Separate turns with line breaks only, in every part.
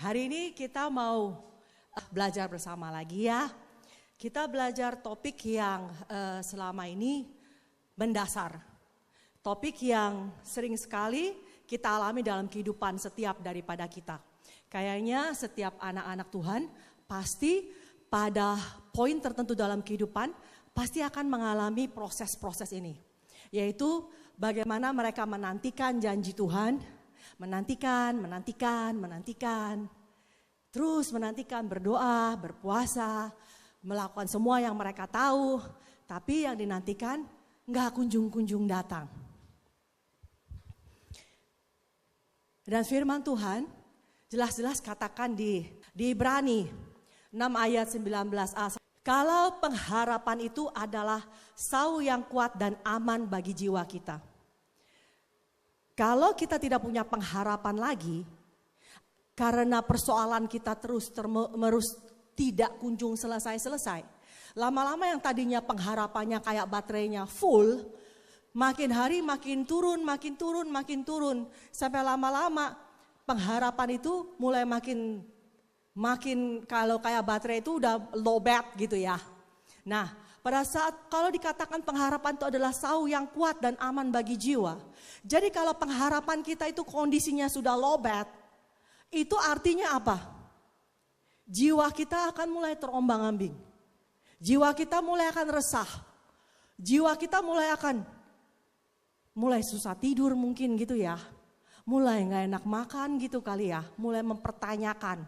Hari ini kita mau belajar bersama lagi ya. Kita belajar topik yang selama ini mendasar. Topik yang sering sekali kita alami dalam kehidupan setiap daripada kita. Kayaknya setiap anak-anak Tuhan pasti pada poin tertentu dalam kehidupan pasti akan mengalami proses-proses ini. Yaitu bagaimana mereka menantikan janji Tuhan, menantikan, terus menantikan berdoa, berpuasa, melakukan semua yang mereka tahu, tapi yang dinantikan nggak kunjung-kunjung datang. Dan firman Tuhan jelas-jelas katakan di Ibrani 6 ayat 19a, kalau pengharapan itu adalah sau yang kuat dan aman bagi jiwa kita. Kalau kita tidak punya pengharapan lagi, karena persoalan kita terus tidak kunjung selesai-selesai. Lama-lama yang tadinya pengharapannya kayak baterainya full, makin hari makin turun. Sampai lama-lama pengharapan itu mulai makin kalau kayak baterai itu udah low bat gitu ya. Nah, pada saat kalau dikatakan pengharapan itu adalah sau yang kuat dan aman bagi jiwa. Jadi kalau pengharapan kita itu kondisinya sudah low bat, itu artinya apa? Jiwa kita akan mulai terombang-ambing. Jiwa kita mulai akan resah. Jiwa kita mulai susah tidur mungkin gitu ya. Mulai gak enak makan gitu kali ya. Mulai mempertanyakan,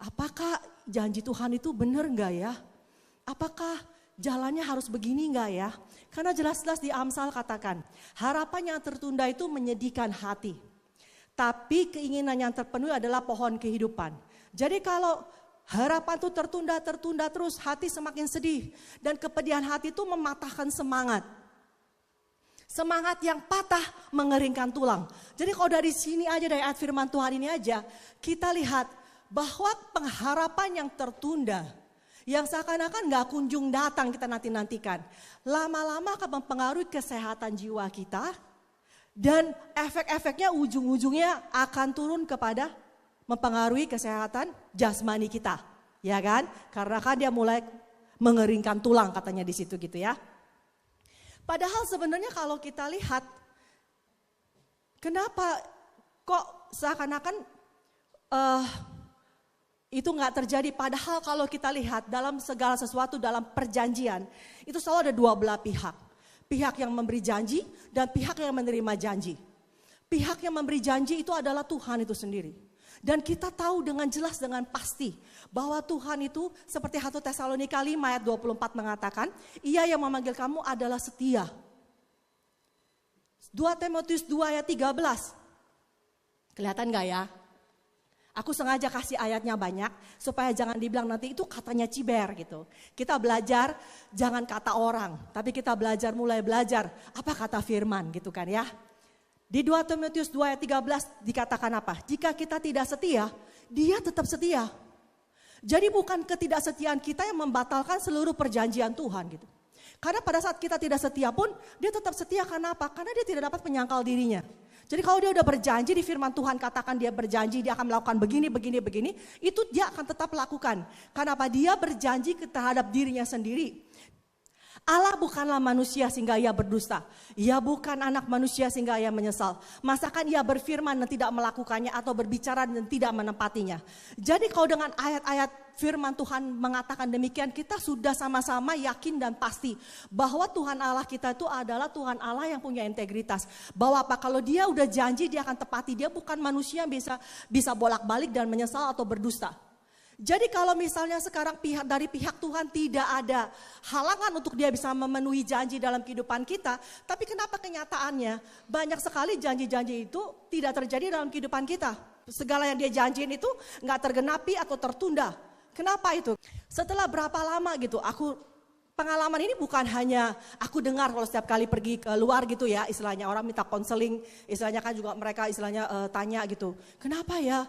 apakah janji Tuhan itu benar gak ya? Apakah jalannya harus begini enggak ya? Karena jelas-jelas di Amsal katakan, harapan yang tertunda itu menyedihkan hati. Tapi keinginan yang terpenuhi adalah pohon kehidupan. Jadi kalau harapan itu tertunda terus, hati semakin sedih. Dan kepedihan hati itu mematahkan semangat. Semangat yang patah mengeringkan tulang. Jadi kalau dari sini aja, dari ayat firman Tuhan ini aja, kita lihat bahwa pengharapan yang tertunda, yang seakan-akan gak kunjung datang kita nantikan. Lama-lama akan mempengaruhi kesehatan jiwa kita. Dan efek-efeknya ujung-ujungnya akan turun kepada mempengaruhi kesehatan jasmani kita. Ya kan? Karena kan dia mulai mengeringkan tulang katanya di situ gitu ya. Padahal sebenarnya kalau kita lihat, kenapa kok seakan-akan itu nggak terjadi, padahal kalau kita lihat dalam segala sesuatu dalam perjanjian itu selalu ada dua belah pihak. Pihak yang memberi janji dan pihak yang menerima janji. Pihak yang memberi janji itu adalah Tuhan itu sendiri. Dan kita tahu dengan jelas, dengan pasti bahwa Tuhan itu seperti 1 Tesalonika 5 ayat 24 mengatakan, Ia yang memanggil kamu adalah setia. 2 Timotius 2 ayat 13. Kelihatan gak ya? Aku sengaja kasih ayatnya banyak supaya jangan dibilang nanti itu katanya ciber gitu. Kita belajar jangan kata orang, tapi kita mulai belajar apa kata firman gitu kan ya. Di 2 Timotius 2 ayat 13 dikatakan apa? Jika kita tidak setia, dia tetap setia. Jadi bukan ketidaksetiaan kita yang membatalkan seluruh perjanjian Tuhan gitu. Karena pada saat kita tidak setia pun dia tetap setia, karena apa? Karena dia tidak dapat menyangkal dirinya. Jadi kalau dia udah berjanji, di firman Tuhan katakan dia berjanji, dia akan melakukan begini, itu dia akan tetap lakukan. Karena apa? Dia berjanji terhadap dirinya sendiri. Allah bukanlah manusia sehingga ia berdusta. Ia bukan anak manusia sehingga ia menyesal. Masakan ia berfirman dan tidak melakukannya, atau berbicara dan tidak menepatinya. Jadi kalau dengan ayat-ayat firman Tuhan mengatakan demikian, kita sudah sama-sama yakin dan pasti bahwa Tuhan Allah kita itu adalah Tuhan Allah yang punya integritas. Bahwa apa? Kalau dia udah janji dia akan tepati. Dia bukan manusia yang bisa bolak-balik dan menyesal atau berdusta. Jadi kalau misalnya sekarang dari pihak Tuhan tidak ada halangan untuk dia bisa memenuhi janji dalam kehidupan kita, tapi kenapa kenyataannya banyak sekali janji-janji itu tidak terjadi dalam kehidupan kita? Segala yang dia janjiin itu nggak tergenapi atau tertunda. Kenapa itu? Setelah berapa lama gitu, pengalaman ini bukan hanya aku dengar kalau setiap kali pergi ke luar gitu ya, istilahnya orang minta konseling, istilahnya kan juga mereka tanya gitu. Kenapa ya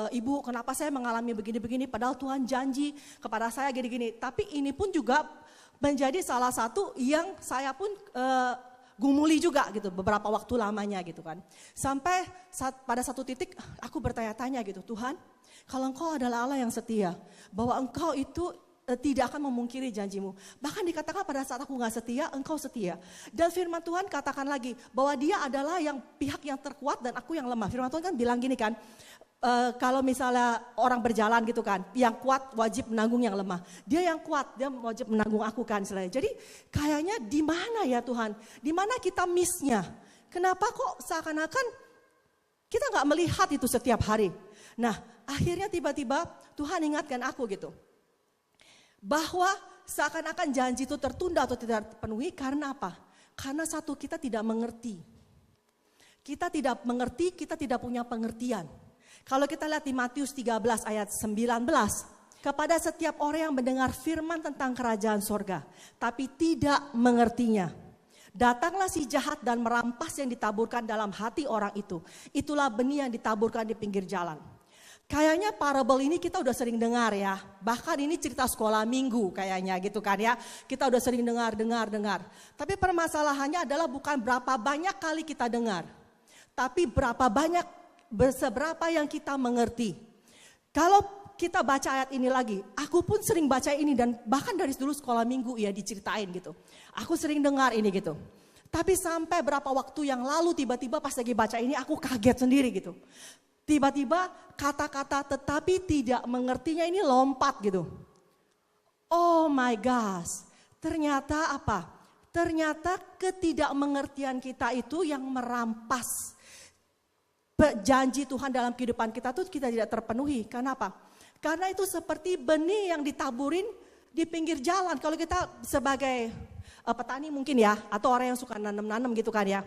ibu, kenapa saya mengalami begini-begini padahal Tuhan janji kepada saya gini-gini. Tapi ini pun juga menjadi salah satu yang saya pun gumuli juga gitu beberapa waktu lamanya gitu kan. Sampai pada satu titik aku bertanya-tanya gitu, Tuhan, kalau Engkau adalah Allah yang setia, bahwa Engkau itu tidak akan memungkiri janjimu. Bahkan dikatakan pada saat aku gak setia, Engkau setia. Dan firman Tuhan katakan lagi bahwa dia adalah yang pihak yang terkuat dan aku yang lemah. Firman Tuhan kan bilang gini kan, kalau misalnya orang berjalan gitu kan, yang kuat wajib menanggung yang lemah. Dia yang kuat, dia wajib menanggung aku kan istilahnya. Jadi kayaknya di mana ya Tuhan? Di mana kita miss-nya? Kenapa kok seakan-akan kita gak melihat itu setiap hari? Nah, akhirnya tiba-tiba Tuhan ingatkan aku gitu. Bahwa seakan-akan janji itu tertunda atau tidak terpenuhi karena apa? Karena satu, kita tidak mengerti. Kita tidak mengerti, kita tidak punya pengertian. Kalau kita lihat di Matius 13 ayat 19. Kepada setiap orang yang mendengar firman tentang kerajaan sorga, tapi tidak mengertinya. Datanglah si jahat dan merampas yang ditaburkan dalam hati orang itu. Itulah benih yang ditaburkan di pinggir jalan. Kayaknya parabel ini kita udah sering dengar ya. Bahkan ini cerita sekolah minggu kayaknya gitu kan ya. Kita udah sering dengar. Tapi permasalahannya adalah bukan berapa banyak kali kita dengar. Tapi seberapa yang kita mengerti. Kalau kita baca ayat ini lagi, aku pun sering baca ini dan bahkan dari dulu sekolah minggu ya diceritain gitu. Aku sering dengar ini gitu. Tapi sampai berapa waktu yang lalu tiba-tiba pas lagi baca ini aku kaget sendiri gitu. Tiba-tiba kata-kata tetapi tidak mengertinya ini lompat gitu. Oh my gosh, ternyata apa? Ternyata ketidakmengertian kita itu yang merampas janji Tuhan dalam kehidupan kita tuh kita tidak terpenuhi. Kenapa? Karena itu seperti benih yang ditaburin di pinggir jalan. Kalau kita sebagai petani mungkin ya, atau orang yang suka nanam-nanam gitu kan ya.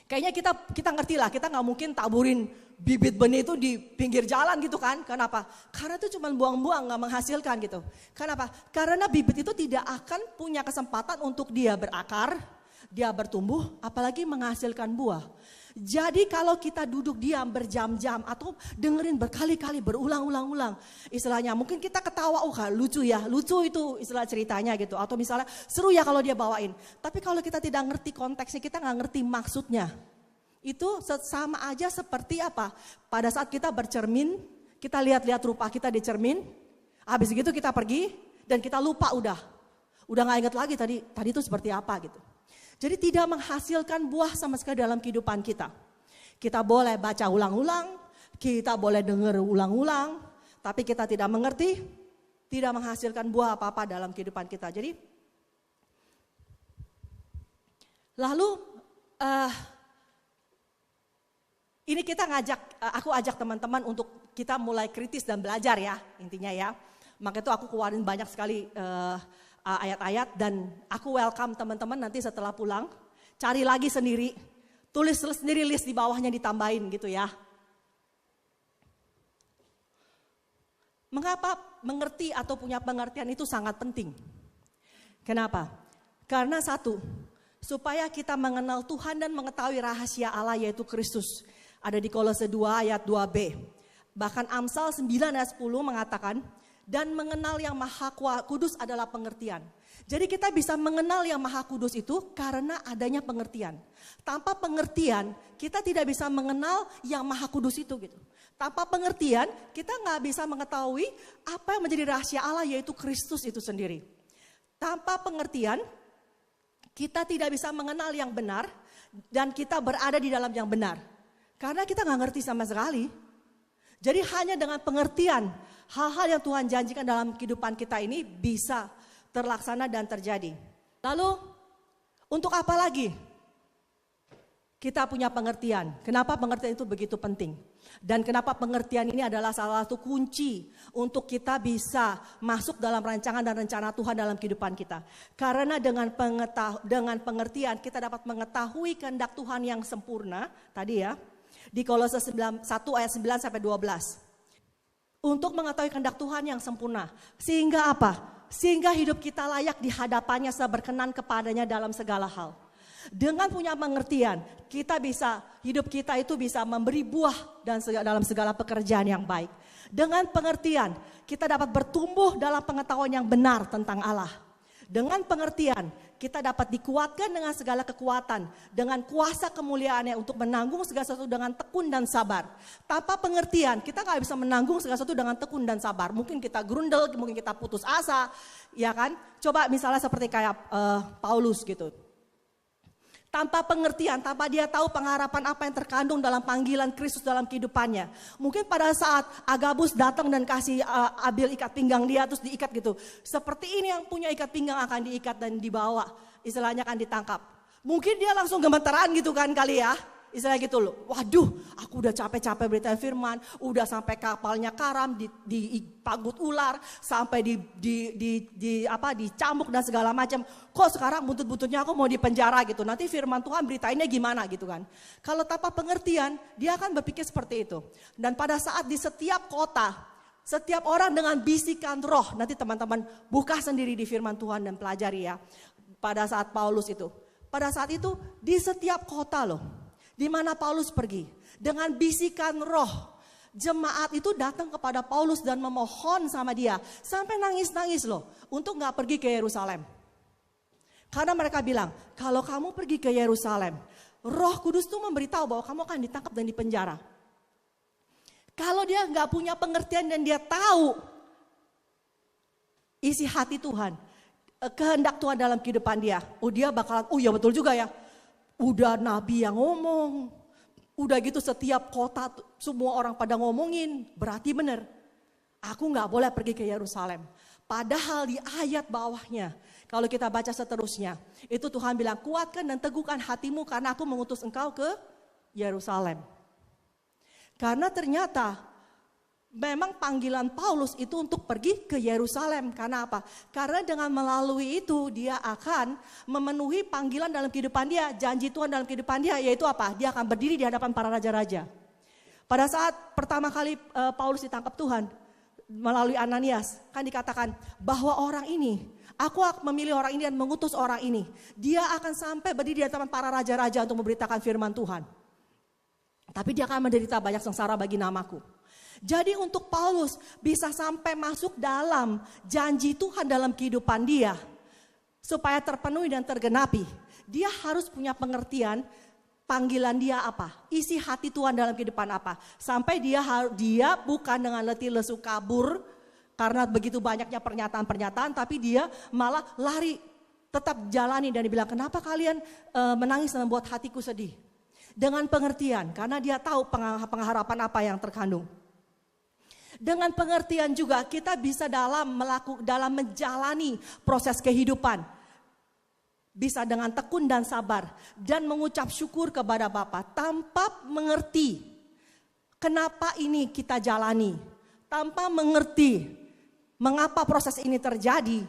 Kayaknya kita ngerti lah, kita nggak mungkin taburin bibit benih itu di pinggir jalan gitu kan. Kenapa? Karena itu cuma buang-buang, nggak menghasilkan gitu. Kenapa? Karena bibit itu tidak akan punya kesempatan untuk dia berakar, dia bertumbuh, apalagi menghasilkan buah. Jadi kalau kita duduk diam berjam-jam atau dengerin berkali-kali berulang-ulang, istilahnya mungkin kita ketawa, oh lucu ya, lucu itu istilah ceritanya gitu. Atau misalnya seru ya kalau dia bawain. Tapi kalau kita tidak ngerti konteksnya, kita nggak ngerti maksudnya. Itu sama aja seperti apa? Pada saat kita bercermin, kita lihat-lihat rupa kita di cermin, habis gitu kita pergi dan kita lupa udah nggak ingat lagi tadi itu seperti apa gitu. Jadi tidak menghasilkan buah sama sekali dalam kehidupan kita. Kita boleh baca ulang-ulang, kita boleh dengar ulang-ulang, tapi kita tidak mengerti, tidak menghasilkan buah apa-apa dalam kehidupan kita. Jadi, lalu ini kita aku ajak teman-teman untuk kita mulai kritis dan belajar ya, intinya ya. Maka itu aku keluarin banyak sekali ayat-ayat dan aku welcome teman-teman nanti setelah pulang cari lagi sendiri, tulis sendiri list di bawahnya ditambahin gitu ya. Mengapa mengerti atau punya pengertian itu sangat penting? Kenapa? Karena satu, supaya kita mengenal Tuhan dan mengetahui rahasia Allah yaitu Kristus. Ada di Kolose 2 ayat 2b. Bahkan Amsal 9 ayat 10 mengatakan, dan mengenal yang maha kudus adalah pengertian. Jadi kita bisa mengenal yang maha kudus itu karena adanya pengertian. Tanpa pengertian kita tidak bisa mengenal yang maha kudus itu gitu. Tanpa pengertian kita nggak bisa mengetahui apa yang menjadi rahasia Allah yaitu Kristus itu sendiri. Tanpa pengertian kita tidak bisa mengenal yang benar dan kita berada di dalam yang benar. Karena kita nggak ngerti sama sekali. Jadi hanya dengan pengertian hal-hal yang Tuhan janjikan dalam kehidupan kita ini bisa terlaksana dan terjadi. Lalu untuk apa lagi kita punya pengertian? Kenapa pengertian itu begitu penting? Dan kenapa pengertian ini adalah salah satu kunci untuk kita bisa masuk dalam rancangan dan rencana Tuhan dalam kehidupan kita. Karena dengan pengertian kita dapat mengetahui kehendak Tuhan yang sempurna tadi ya. Di Kolose 1 ayat 9 sampai 12. Untuk mengetahui kehendak Tuhan yang sempurna. Sehingga apa? Sehingga hidup kita layak di hadapannya berkenan kepadanya dalam segala hal. Dengan punya pengertian, hidup kita itu bisa memberi buah dan dalam segala pekerjaan yang baik. Dengan pengertian, kita dapat bertumbuh dalam pengetahuan yang benar tentang Allah. Dengan pengertian, kita dapat dikuatkan dengan segala kekuatan, dengan kuasa kemuliaannya untuk menanggung segala sesuatu dengan tekun dan sabar. Tanpa pengertian, kita nggak bisa menanggung segala sesuatu dengan tekun dan sabar. Mungkin kita grundel, mungkin kita putus asa, ya kan? Coba misalnya seperti kayak Paulus gitu. Tanpa pengertian, tanpa dia tahu pengharapan apa yang terkandung dalam panggilan Kristus dalam kehidupannya. Mungkin pada saat Agabus datang dan kasih ambil ikat pinggang dia terus diikat gitu. Seperti ini yang punya ikat pinggang akan diikat dan dibawa. Istilahnya akan ditangkap. Mungkin dia langsung gemeteran gitu kan kali ya. Istilahnya gitu loh, waduh aku udah capek-capek beritain firman, udah sampai kapalnya karam, dipagut ular, sampai dicambuk dan segala macam. Kok sekarang buntut-buntutnya aku mau dipenjara gitu, nanti firman Tuhan beritainnya gimana gitu kan. Kalau tanpa pengertian, dia akan berpikir seperti itu. Dan pada saat di setiap kota, setiap orang dengan bisikan roh, nanti teman-teman buka sendiri di firman Tuhan dan pelajari ya. Pada saat Paulus itu, pada saat itu di setiap kota loh. Di mana Paulus pergi, dengan bisikan roh, jemaat itu datang kepada Paulus dan memohon sama dia, sampai nangis-nangis loh, untuk gak pergi ke Yerusalem. Karena mereka bilang, kalau kamu pergi ke Yerusalem, Roh Kudus tuh memberitahu bahwa kamu akan ditangkap dan dipenjara. Kalau dia gak punya pengertian dan dia tahu isi hati Tuhan, kehendak Tuhan dalam kehidupan dia, dia bakalan, ya betul juga ya. Udah nabi yang ngomong, udah gitu setiap kota semua orang pada ngomongin, berarti benar. Aku gak boleh pergi ke Yerusalem. Padahal di ayat bawahnya, kalau kita baca seterusnya, itu Tuhan bilang kuatkan dan teguhkan hatimu karena aku mengutus engkau ke Yerusalem. Karena ternyata memang panggilan Paulus itu untuk pergi ke Yerusalem. Karena apa? Karena dengan melalui itu dia akan memenuhi panggilan dalam kehidupan dia. Janji Tuhan dalam kehidupan dia yaitu apa? Dia akan berdiri di hadapan para raja-raja. Pada saat pertama kali Paulus ditangkap Tuhan melalui Ananias. Kan dikatakan bahwa orang ini, aku akan memilih orang ini dan mengutus orang ini. Dia akan sampai berdiri di hadapan para raja-raja untuk memberitakan firman Tuhan. Tapi dia akan menderita banyak sengsara bagi namaku. Jadi untuk Paulus bisa sampai masuk dalam janji Tuhan dalam kehidupan dia, supaya terpenuhi dan tergenapi, dia harus punya pengertian panggilan dia apa, isi hati Tuhan dalam kehidupan apa. Sampai dia bukan dengan letih lesu kabur karena begitu banyaknya pernyataan-pernyataan, tapi dia malah lari, tetap jalani dan dibilang kenapa kalian menangis dan membuat hatiku sedih. Dengan pengertian, karena dia tahu pengharapan apa yang terkandung. Dengan pengertian juga kita bisa dalam menjalani proses kehidupan. Bisa dengan tekun dan sabar dan mengucap syukur kepada Bapa tanpa mengerti kenapa ini kita jalani. Tanpa mengerti mengapa proses ini terjadi.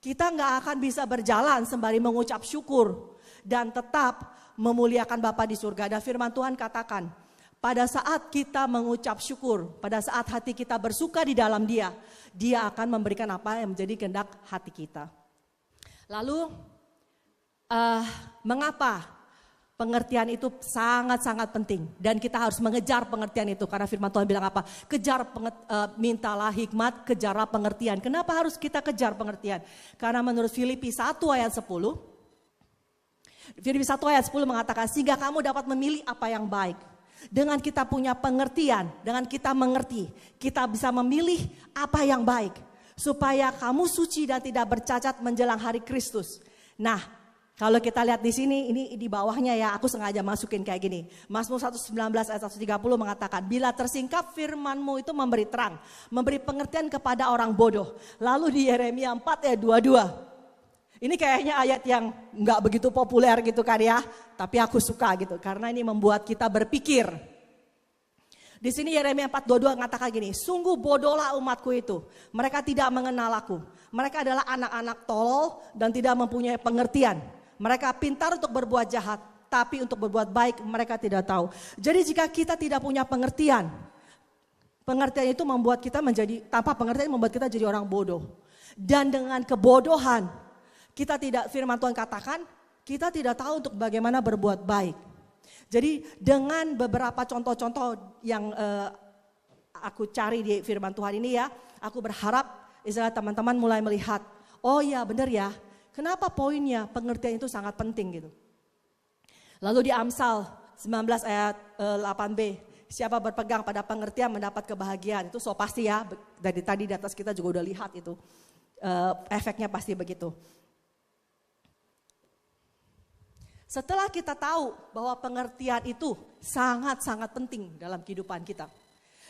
Kita nggak akan bisa berjalan sembari mengucap syukur dan tetap memuliakan Bapa di surga. Dan firman Tuhan katakan, pada saat kita mengucap syukur, pada saat hati kita bersuka di dalam Dia, Dia akan memberikan apa yang menjadi kehendak hati kita. Lalu, mengapa pengertian itu sangat-sangat penting? Dan kita harus mengejar pengertian itu, karena firman Tuhan bilang apa? Mintalah hikmat, kejarlah pengertian. Kenapa harus kita kejar pengertian? Karena menurut Filipi 1 ayat 10, Filipi 1 ayat 10 mengatakan, sehingga kamu dapat memilih apa yang baik. Dengan kita punya pengertian, dengan kita mengerti, kita bisa memilih apa yang baik. Supaya kamu suci dan tidak bercacat menjelang hari Kristus. Nah, kalau kita lihat di sini, ini di bawahnya ya, aku sengaja masukin kayak gini. Mazmur 119 ayat 130 mengatakan, bila tersingkap firman-Mu itu memberi terang, memberi pengertian kepada orang bodoh. Lalu di Yeremia 4 ayat 22. Ini kayaknya ayat yang nggak begitu populer gitu kan ya, tapi aku suka gitu karena ini membuat kita berpikir. Di sini Yeremia 4:22 mengatakan gini, sungguh bodohlah umatku itu, mereka tidak mengenal aku. Mereka adalah anak-anak tolol dan tidak mempunyai pengertian. Mereka pintar untuk berbuat jahat, tapi untuk berbuat baik mereka tidak tahu. Jadi jika kita tidak punya pengertian itu membuat kita tanpa pengertian membuat kita jadi orang bodoh. Dan dengan kebodohan, kita tidak, firman Tuhan katakan, kita tidak tahu untuk bagaimana berbuat baik. Jadi dengan beberapa contoh-contoh yang aku cari di firman Tuhan ini ya, aku berharap teman-teman mulai melihat, oh iya benar ya, kenapa poinnya pengertian itu sangat penting gitu. Lalu di Amsal 19 ayat 8b, siapa berpegang pada pengertian mendapat kebahagiaan. Itu so pasti ya, dari tadi di atas kita juga udah lihat itu. Efeknya pasti begitu. Setelah kita tahu bahwa pengertian itu sangat-sangat penting dalam kehidupan kita.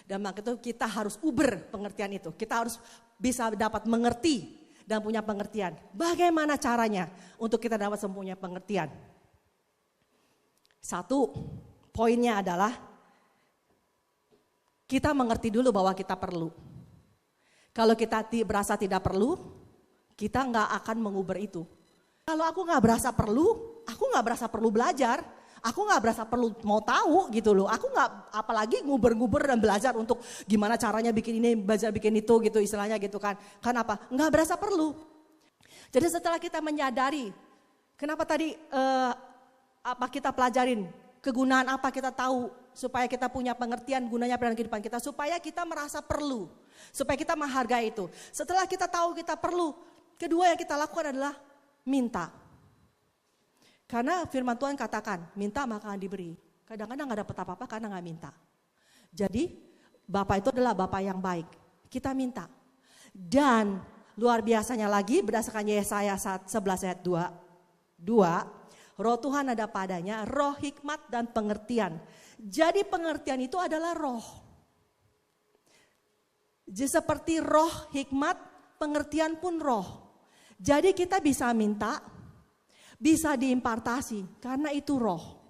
Dan maka itu kita harus uber pengertian itu. Kita harus bisa dapat mengerti dan punya pengertian. Bagaimana caranya untuk kita dapat mempunyai pengertian? Satu, poinnya adalah kita mengerti dulu bahwa kita perlu. Kalau kita berasa tidak perlu, kita nggak akan menguber itu. Kalau aku nggak berasa perlu, aku nggak berasa perlu belajar, aku nggak berasa perlu mau tahu gitu loh. Aku nggak, apalagi nguber-nguber dan belajar untuk gimana caranya bikin ini, belajar bikin itu gitu istilahnya gitu kan. Kenapa? Nggak berasa perlu. Jadi setelah kita menyadari, kenapa tadi apa kita pelajarin, kegunaan apa kita tahu supaya kita punya pengertian gunanya dalam kehidupan kita, supaya kita merasa perlu, supaya kita menghargai itu. Setelah kita tahu kita perlu, kedua yang kita lakukan adalah minta. Karena firman Tuhan katakan, minta maka akan diberi. Kadang-kadang gak dapat apa-apa karena gak minta. Jadi Bapak itu adalah Bapak yang baik. Kita minta. Dan luar biasanya lagi berdasarkan Yesaya 11 ayat 2, Roh Tuhan ada padanya, roh hikmat dan pengertian. Jadi pengertian itu adalah roh. Jadi seperti roh hikmat, pengertian pun roh. Jadi kita bisa minta, bisa diimpartasi karena itu roh.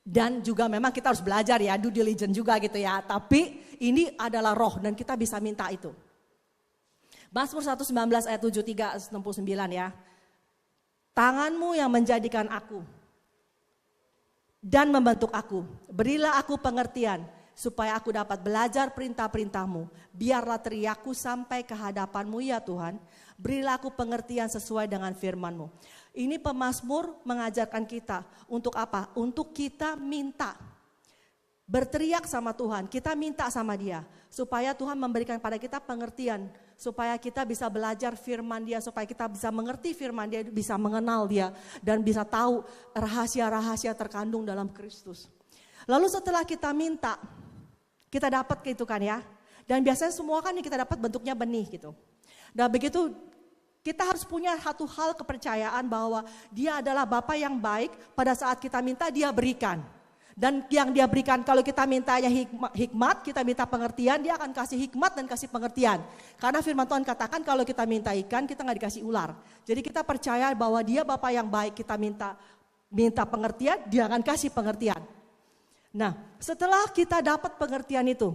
Dan juga memang kita harus belajar ya, due diligence juga gitu ya. Tapi ini adalah roh dan kita bisa minta itu. Mazmur 119 ayat 73 69 ya. Tanganmu yang menjadikan aku dan membentuk aku. Berilah aku pengertian supaya aku dapat belajar perintah-perintahmu. Biarlah teriakku sampai ke hadapanmu ya Tuhan. Berilah aku pengertian sesuai dengan firman-Mu. Ini pemazmur mengajarkan kita untuk apa? Untuk kita minta. Berteriak sama Tuhan, kita minta sama Dia. Supaya Tuhan memberikan pada kita pengertian. Supaya kita bisa belajar firman Dia. Supaya kita bisa mengerti firman Dia, bisa mengenal Dia. Dan bisa tahu rahasia-rahasia terkandung dalam Kristus. Lalu setelah kita minta, kita dapat gitu kan ya. Dan biasanya semua kan yang kita dapat bentuknya benih gitu. Dan begitu kita harus punya satu hal kepercayaan bahwa Dia adalah Bapa yang baik. Pada saat kita minta Dia berikan. Dan yang Dia berikan kalau kita mintanya hikmat, kita minta pengertian, Dia akan kasih hikmat dan kasih pengertian. Karena firman Tuhan katakan kalau kita minta ikan kita gak dikasih ular. Jadi kita percaya bahwa Dia Bapa yang baik, kita minta pengertian, Dia akan kasih pengertian. Nah setelah kita dapat pengertian itu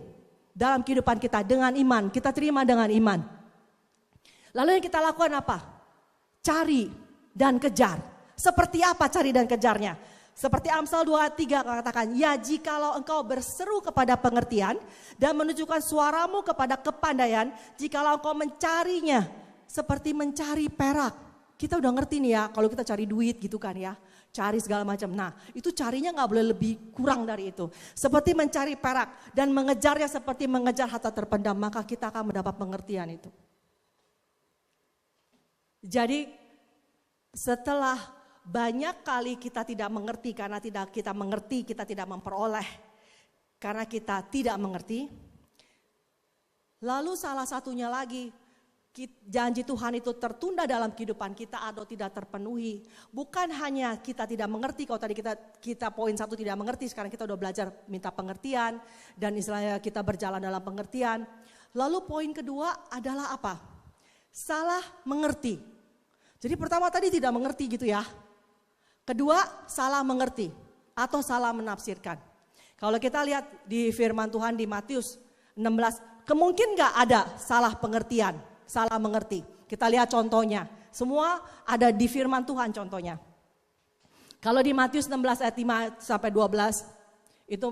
dalam kehidupan kita dengan iman, kita terima dengan iman. Lalu yang kita lakukan apa? Cari dan kejar. Seperti apa cari dan kejarnya? Seperti Amsal 2:3 katakan, ya jikalau engkau berseru kepada pengertian dan menunjukkan suaramu kepada kepandaian, jikalau engkau mencarinya seperti mencari perak. Kita udah ngerti nih ya, kalau kita cari duit gitu kan ya, cari segala macam. Nah itu carinya gak boleh lebih kurang dari itu. Seperti mencari perak dan mengejarnya seperti mengejar harta terpendam, maka kita akan mendapat pengertian itu. Jadi setelah banyak kali kita tidak mengerti karena tidak kita mengerti, kita tidak memperoleh karena kita tidak mengerti. Lalu salah satunya lagi, janji Tuhan itu tertunda dalam kehidupan kita atau tidak terpenuhi. Bukan hanya kita tidak mengerti, kalau tadi kita poin 1 tidak mengerti, sekarang kita udah belajar minta pengertian dan istilahnya kita berjalan dalam pengertian. Lalu poin kedua adalah apa? Salah mengerti. Jadi pertama tadi tidak mengerti gitu ya. Kedua, salah mengerti atau salah menafsirkan. Kalau kita lihat di firman Tuhan di Matius 16, kemungkinan gak ada salah pengertian, salah mengerti. Kita lihat contohnya, semua ada di firman Tuhan contohnya. Kalau di Matius 16 ayat 5 sampai 12, itu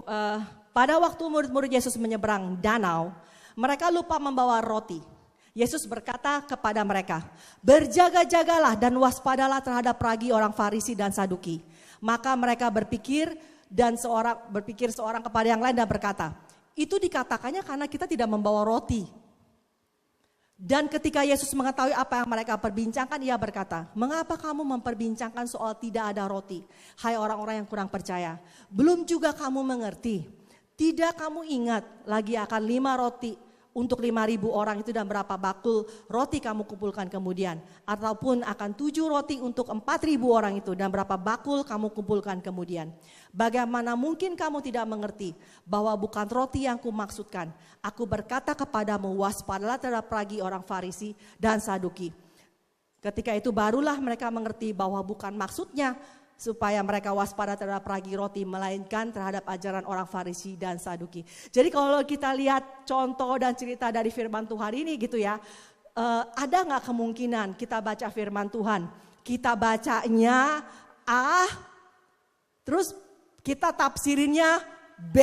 pada waktu murid-murid Yesus menyeberang danau, mereka lupa membawa roti. Yesus berkata kepada mereka, berjaga-jagalah dan waspadalah terhadap ragi orang Farisi dan Saduki. Maka mereka berpikir seorang kepada yang lain dan berkata, itu dikatakannya karena kita tidak membawa roti. Dan ketika Yesus mengetahui apa yang mereka perbincangkan, ia berkata, mengapa kamu memperbincangkan soal tidak ada roti? Hai orang-orang yang kurang percaya, belum juga kamu mengerti? Tidak kamu ingat lagi akan 5 roti untuk 5.000 orang itu dan berapa bakul roti kamu kumpulkan kemudian? Ataupun akan 7 roti untuk 4.000 orang itu dan berapa bakul kamu kumpulkan kemudian? Bagaimana mungkin kamu tidak mengerti bahwa bukan roti yang kumaksudkan? Aku berkata kepadamu, waspadalah terhadap ragi orang Farisi dan Saduki. Ketika itu barulah mereka mengerti bahwa bukan maksudnya supaya mereka waspada terhadap ragi roti, melainkan terhadap ajaran orang Farisi dan Saduki. Jadi kalau kita lihat contoh dan cerita dari firman Tuhan ini gitu ya, ada gak kemungkinan kita baca firman Tuhan, kita bacanya A, terus kita tafsirinnya B.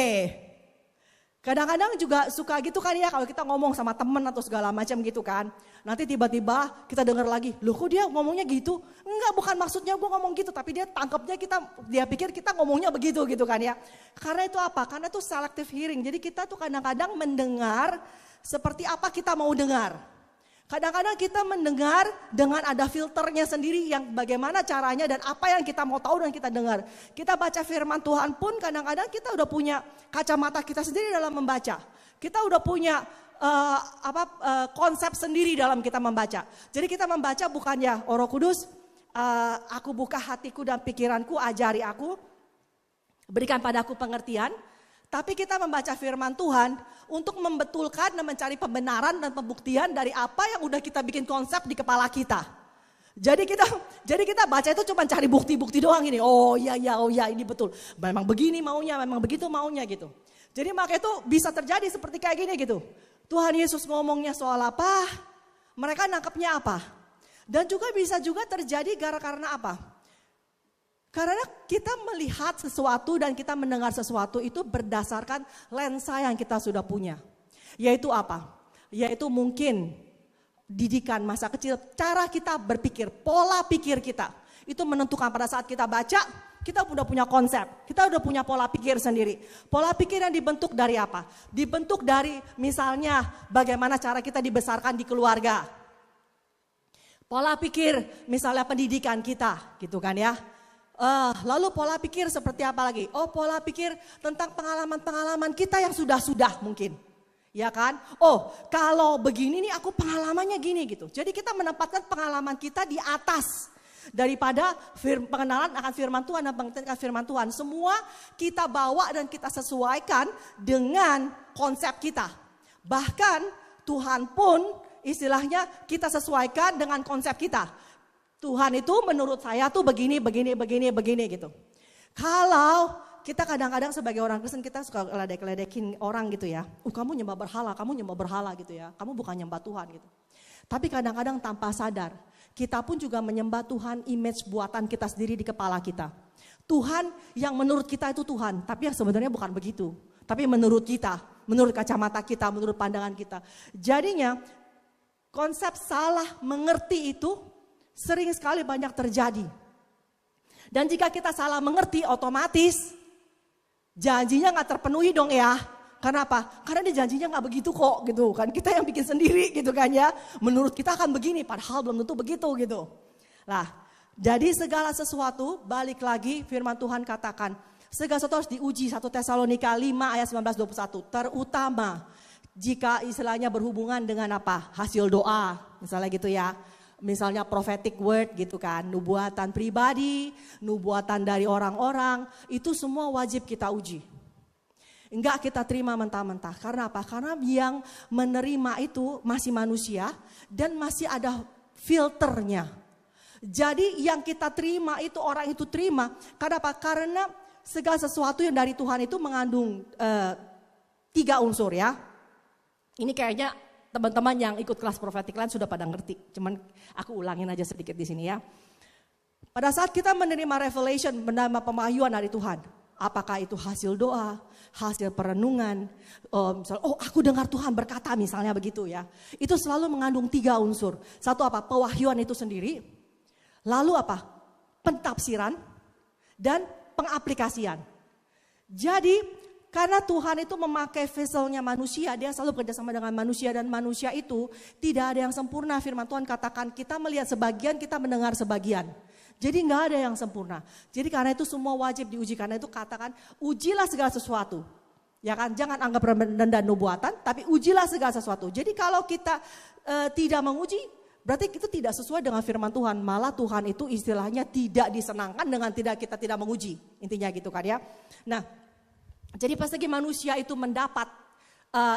Kadang-kadang juga suka gitu kan ya, kalau kita ngomong sama temen atau segala macam gitu kan. Nanti tiba-tiba kita dengar lagi, loh kok dia ngomongnya gitu? Enggak, bukan maksudnya gue ngomong gitu, tapi dia tangkapnya dia pikir kita ngomongnya begitu gitu kan ya. Karena itu apa? Karena itu selective hearing. Jadi kita tuh kadang-kadang mendengar seperti apa kita mau dengar. Kadang-kadang kita mendengar dengan ada filternya sendiri yang bagaimana caranya dan apa yang kita mau tahu dan kita dengar. Kita baca firman Tuhan pun kadang-kadang kita udah punya kacamata kita sendiri dalam membaca. Kita udah punya konsep sendiri dalam kita membaca. Jadi kita membaca bukannya oh Roh Kudus, aku buka hatiku dan pikiranku, ajari aku, berikan padaku pengertian. Tapi kita membaca firman Tuhan untuk membetulkan dan mencari pembenaran dan pembuktian dari apa yang udah kita bikin konsep di kepala kita. Jadi kita baca itu cuma cari bukti-bukti doang ini. Oh iya ini betul. Memang begini maunya, memang begitu maunya gitu. Jadi makanya itu bisa terjadi seperti kayak gini gitu. Tuhan Yesus ngomongnya soal apa, mereka nangkepnya apa. Dan juga bisa juga terjadi karena apa? Karena kita melihat sesuatu dan kita mendengar sesuatu itu berdasarkan lensa yang kita sudah punya. Yaitu apa? Yaitu mungkin didikan masa kecil, cara kita berpikir, pola pikir kita. Itu menentukan pada saat kita baca, kita udah punya konsep, kita udah punya pola pikir sendiri. Pola pikir yang dibentuk dari apa? Dibentuk dari misalnya bagaimana cara kita dibesarkan di keluarga. Pola pikir misalnya pendidikan kita gitu kan ya. Lalu pola pikir seperti apa lagi? Oh, pola pikir tentang pengalaman-pengalaman kita yang sudah-sudah mungkin. Ya kan? Oh, kalau begini nih aku pengalamannya gini gitu. Jadi kita menempatkan pengalaman kita di atas daripada pengenalan akan firman Tuhan dan pengertian firman Tuhan. Semua kita bawa dan kita sesuaikan dengan konsep kita. Bahkan Tuhan pun istilahnya kita sesuaikan dengan konsep kita. Tuhan itu menurut saya tuh begini gitu. Kalau kita kadang-kadang sebagai orang Kristen kita suka ledek-ledekin orang gitu ya. Kamu nyembah berhala gitu ya. Kamu bukan nyembah Tuhan gitu. Tapi kadang-kadang tanpa sadar kita pun juga menyembah Tuhan image buatan kita sendiri di kepala kita. Tuhan yang menurut kita itu Tuhan, tapi yang sebenarnya bukan begitu. Tapi menurut kita, menurut kacamata kita, menurut pandangan kita. Jadinya konsep salah mengerti itu sering sekali banyak terjadi. Dan jika kita salah mengerti otomatis janjinya gak terpenuhi dong ya. Kenapa? Karena dia janjinya gak begitu kok gitu kan. Kita yang bikin sendiri gitu kan ya. Menurut kita akan begini padahal belum tentu begitu gitu. Nah, jadi segala sesuatu balik lagi firman Tuhan katakan. Segala sesuatu harus diuji 1 Tesalonika 5 ayat 19-21. Terutama jika istilahnya berhubungan dengan apa? Hasil doa misalnya gitu ya. Misalnya prophetic word gitu kan, nubuatan pribadi, nubuatan dari orang-orang, itu semua wajib kita uji. Enggak kita terima mentah-mentah, karena apa? Karena yang menerima itu masih manusia dan masih ada filternya. Jadi yang kita terima itu orang itu terima, karena apa? Karena segala sesuatu yang dari Tuhan itu mengandung 3 unsur ya. Ini kayaknya teman-teman yang ikut kelas prophetic land sudah pada ngerti. Cuman aku ulangin aja sedikit di sini ya. Pada saat kita menerima revelation, menerima pemahyuan dari Tuhan. Apakah itu hasil doa, hasil perenungan. Misalnya, aku dengar Tuhan berkata misalnya begitu ya. Itu selalu mengandung 3 unsur. Satu apa? Pewahyuan itu sendiri. Lalu apa? Pentafsiran dan pengaplikasian. Jadi karena Tuhan itu memakai vesselnya manusia, dia selalu kerjasama dengan manusia, dan manusia itu tidak ada yang sempurna. Firman Tuhan katakan kita melihat sebagian, kita mendengar sebagian. Jadi nggak ada yang sempurna. Jadi karena itu semua wajib diuji. Karena itu katakan ujilah segala sesuatu. Ya kan, jangan anggap rendah nubuatan, tapi ujilah segala sesuatu. Jadi kalau kita tidak menguji, berarti itu tidak sesuai dengan firman Tuhan. Malah Tuhan itu istilahnya tidak disenangkan dengan kita tidak menguji. Intinya gitu kan ya. Nah, jadi pas lagi manusia itu mendapat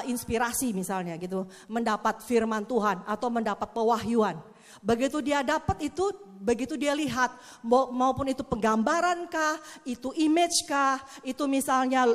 inspirasi misalnya gitu, mendapat firman Tuhan atau mendapat pewahyuan. Begitu dia dapat itu, begitu dia lihat maupun itu penggambaran kah, itu image kah, itu misalnya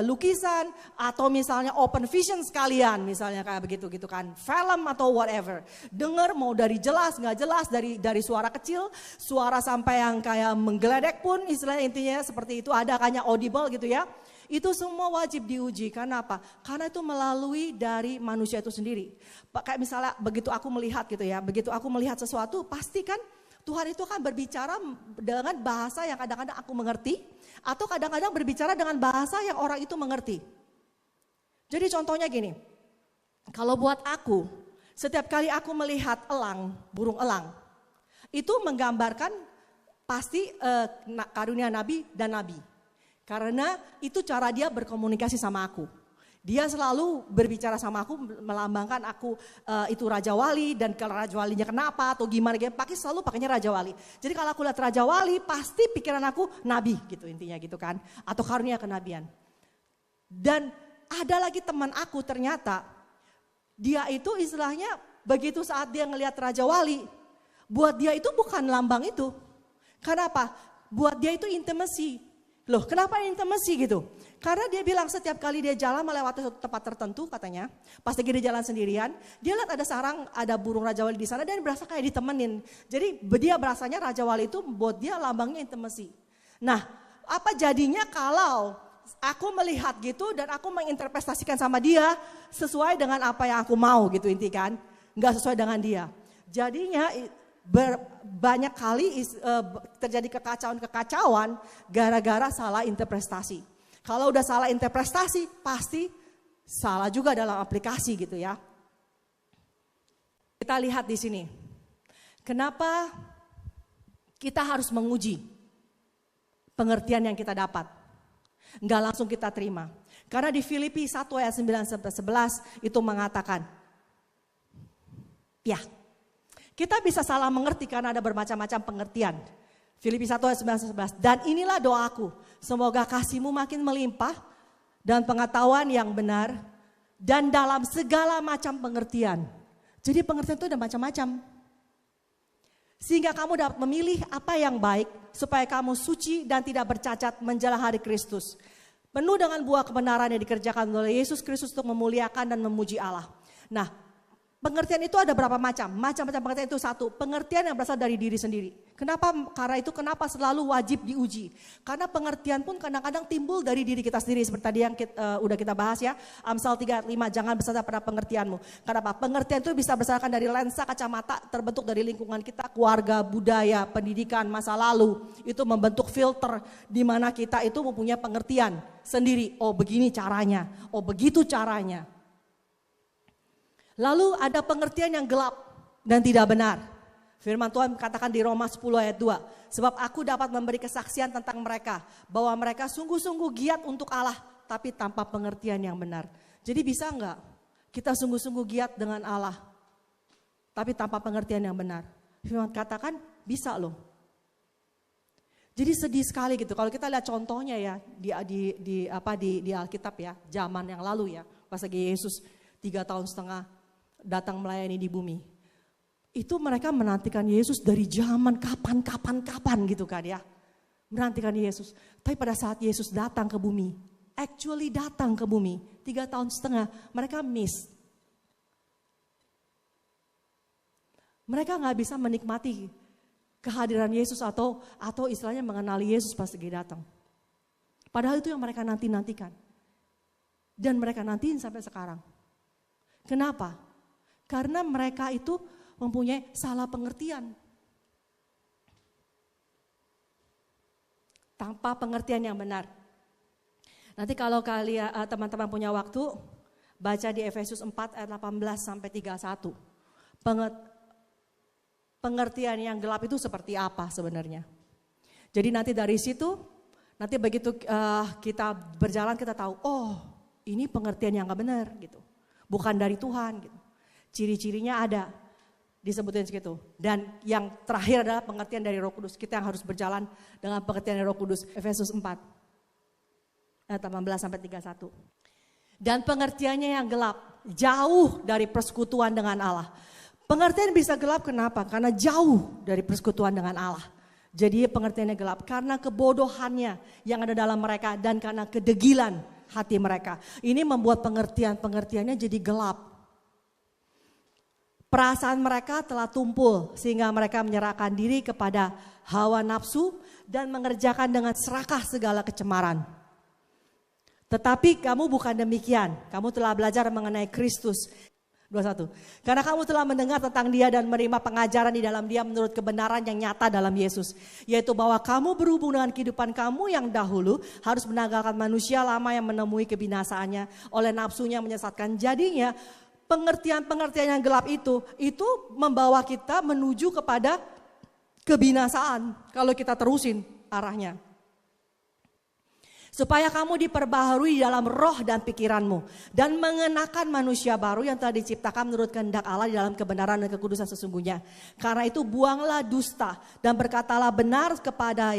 lukisan atau misalnya open vision sekalian misalnya kayak begitu gitu kan, film atau whatever. Dengar mau dari jelas nggak jelas, dari suara kecil, suara sampai yang kayak menggeledek pun istilahnya intinya seperti itu, ada kayaknya audible gitu ya. Itu semua wajib diuji. Karena apa? Karena itu melalui dari manusia itu sendiri. Kayak misalnya begitu aku melihat gitu ya, begitu aku melihat sesuatu, pasti kan Tuhan itu kan berbicara dengan bahasa yang kadang-kadang aku mengerti, atau kadang-kadang berbicara dengan bahasa yang orang itu mengerti. Jadi contohnya gini, kalau buat aku, setiap kali aku melihat elang, burung elang, itu menggambarkan pasti karunia nabi dan nabi. Karena itu cara dia berkomunikasi sama aku. Dia selalu berbicara sama aku, melambangkan aku itu Raja Wali, dan kalau Raja Walinya kenapa atau gimana, selalu pakainya Raja Wali. Jadi kalau aku lihat Raja Wali, pasti pikiran aku nabi gitu intinya gitu kan. Atau karunia kenabian. Dan ada lagi teman aku ternyata, dia itu istilahnya begitu saat dia ngelihat Raja Wali, buat dia itu bukan lambang itu. Kenapa? Buat dia itu intimacy. Loh, kenapa intimacy gitu? Karena dia bilang setiap kali dia jalan melewati suatu tempat tertentu katanya, pas lagi dia jalan sendirian, dia lihat ada sarang, ada burung Raja Wali di sana dan berasa kayak ditemenin. Jadi dia berasanya Raja Wali itu buat dia lambangnya intimacy. Nah, apa jadinya kalau aku melihat gitu dan aku menginterpretasikan sama dia sesuai dengan apa yang aku mau gitu intinya kan? Nggak sesuai dengan dia. Jadinya banyak kali terjadi kekacauan gara-gara salah interpretasi. Kalau udah salah interpretasi pasti salah juga dalam aplikasi gitu ya. Kita lihat di sini. Kenapa kita harus menguji pengertian yang kita dapat? Enggak langsung kita terima. Karena di Filipi 1 ayat 9-11 itu mengatakan, ya, kita bisa salah mengerti karena ada bermacam-macam pengertian. Filipi 1 ayat 9-11. Dan inilah doaku, semoga kasihmu makin melimpah dan pengetahuan yang benar dan dalam segala macam pengertian. Jadi pengertian itu ada macam-macam. Sehingga kamu dapat memilih apa yang baik supaya kamu suci dan tidak bercacat menjelang hari Kristus. Penuh dengan buah kebenaran yang dikerjakan oleh Yesus Kristus untuk memuliakan dan memuji Allah. Nah, pengertian itu ada berapa macam? Macam-macam pengertian itu satu, pengertian yang berasal dari diri sendiri. Kenapa? Karena itu kenapa selalu wajib diuji? Karena pengertian pun kadang-kadang timbul dari diri kita sendiri. Seperti tadi yang udah kita bahas ya, Amsal 3:5, jangan bersandar pada pengertianmu. Kenapa? Pengertian itu bisa berdasarkan dari lensa kacamata terbentuk dari lingkungan kita, keluarga, budaya, pendidikan, masa lalu. Itu membentuk filter di mana kita itu mempunyai pengertian sendiri. Oh begini caranya, oh begitu caranya. Lalu ada pengertian yang gelap dan tidak benar. Firman Tuhan katakan di Roma 10 ayat 2. Sebab aku dapat memberi kesaksian tentang mereka. Bahwa mereka sungguh-sungguh giat untuk Allah. Tapi tanpa pengertian yang benar. Jadi bisa enggak kita sungguh-sungguh giat dengan Allah. Tapi tanpa pengertian yang benar. Firman katakan bisa loh. Jadi sedih sekali gitu. Kalau kita lihat contohnya ya di Alkitab ya. Zaman yang lalu ya. Pas lagi Yesus 3,5 tahun datang melayani di bumi. Itu mereka menantikan Yesus dari zaman kapan gitu kan ya. Menantikan Yesus. Tapi pada saat Yesus datang ke bumi, actually datang ke bumi, 3,5 tahun, mereka miss. Mereka gak bisa menikmati kehadiran Yesus atau istilahnya mengenali Yesus pas lagi datang. Padahal itu yang mereka nantikan. Dan mereka nantiin sampai sekarang. Kenapa? Karena mereka itu mempunyai salah pengertian. Tanpa pengertian yang benar. Nanti kalau kalian teman-teman punya waktu, baca di Efesus 4 ayat 18 sampai 31. Pengertian yang gelap itu seperti apa sebenarnya. Jadi nanti dari situ, nanti begitu kita berjalan kita tahu, oh ini pengertian yang gak benar gitu. Bukan dari Tuhan gitu. Ciri-cirinya ada, disebutin segitu. Dan yang terakhir adalah pengertian dari Roh Kudus. Kita yang harus berjalan dengan pengertian dari Roh Kudus. Efesus 4 ayat 18 sampai 31. Dan pengertiannya yang gelap, jauh dari persekutuan dengan Allah. Pengertian bisa gelap kenapa? Karena jauh dari persekutuan dengan Allah. Jadi pengertiannya gelap karena kebodohannya yang ada dalam mereka dan karena kedegilan hati mereka. Ini membuat pengertiannya jadi gelap. Perasaan mereka telah tumpul sehingga mereka menyerahkan diri kepada hawa nafsu dan mengerjakan dengan serakah segala kecemaran. Tetapi kamu bukan demikian, kamu telah belajar mengenai Kristus. 21. Karena kamu telah mendengar tentang dia dan menerima pengajaran di dalam dia menurut kebenaran yang nyata dalam Yesus. Yaitu bahwa kamu berhubung dengan kehidupan kamu yang dahulu harus menanggalkan manusia lama yang menemui kebinasaannya oleh nafsunya menyesatkan. Jadinya pengertian-pengertian yang gelap itu membawa kita menuju kepada kebinasaan kalau kita terusin arahnya. Supaya kamu diperbaharui dalam roh dan pikiranmu. Dan mengenakan manusia baru yang telah diciptakan menurut kehendak Allah di dalam kebenaran dan kekudusan sesungguhnya. Karena itu buanglah dusta dan berkatalah benar kepada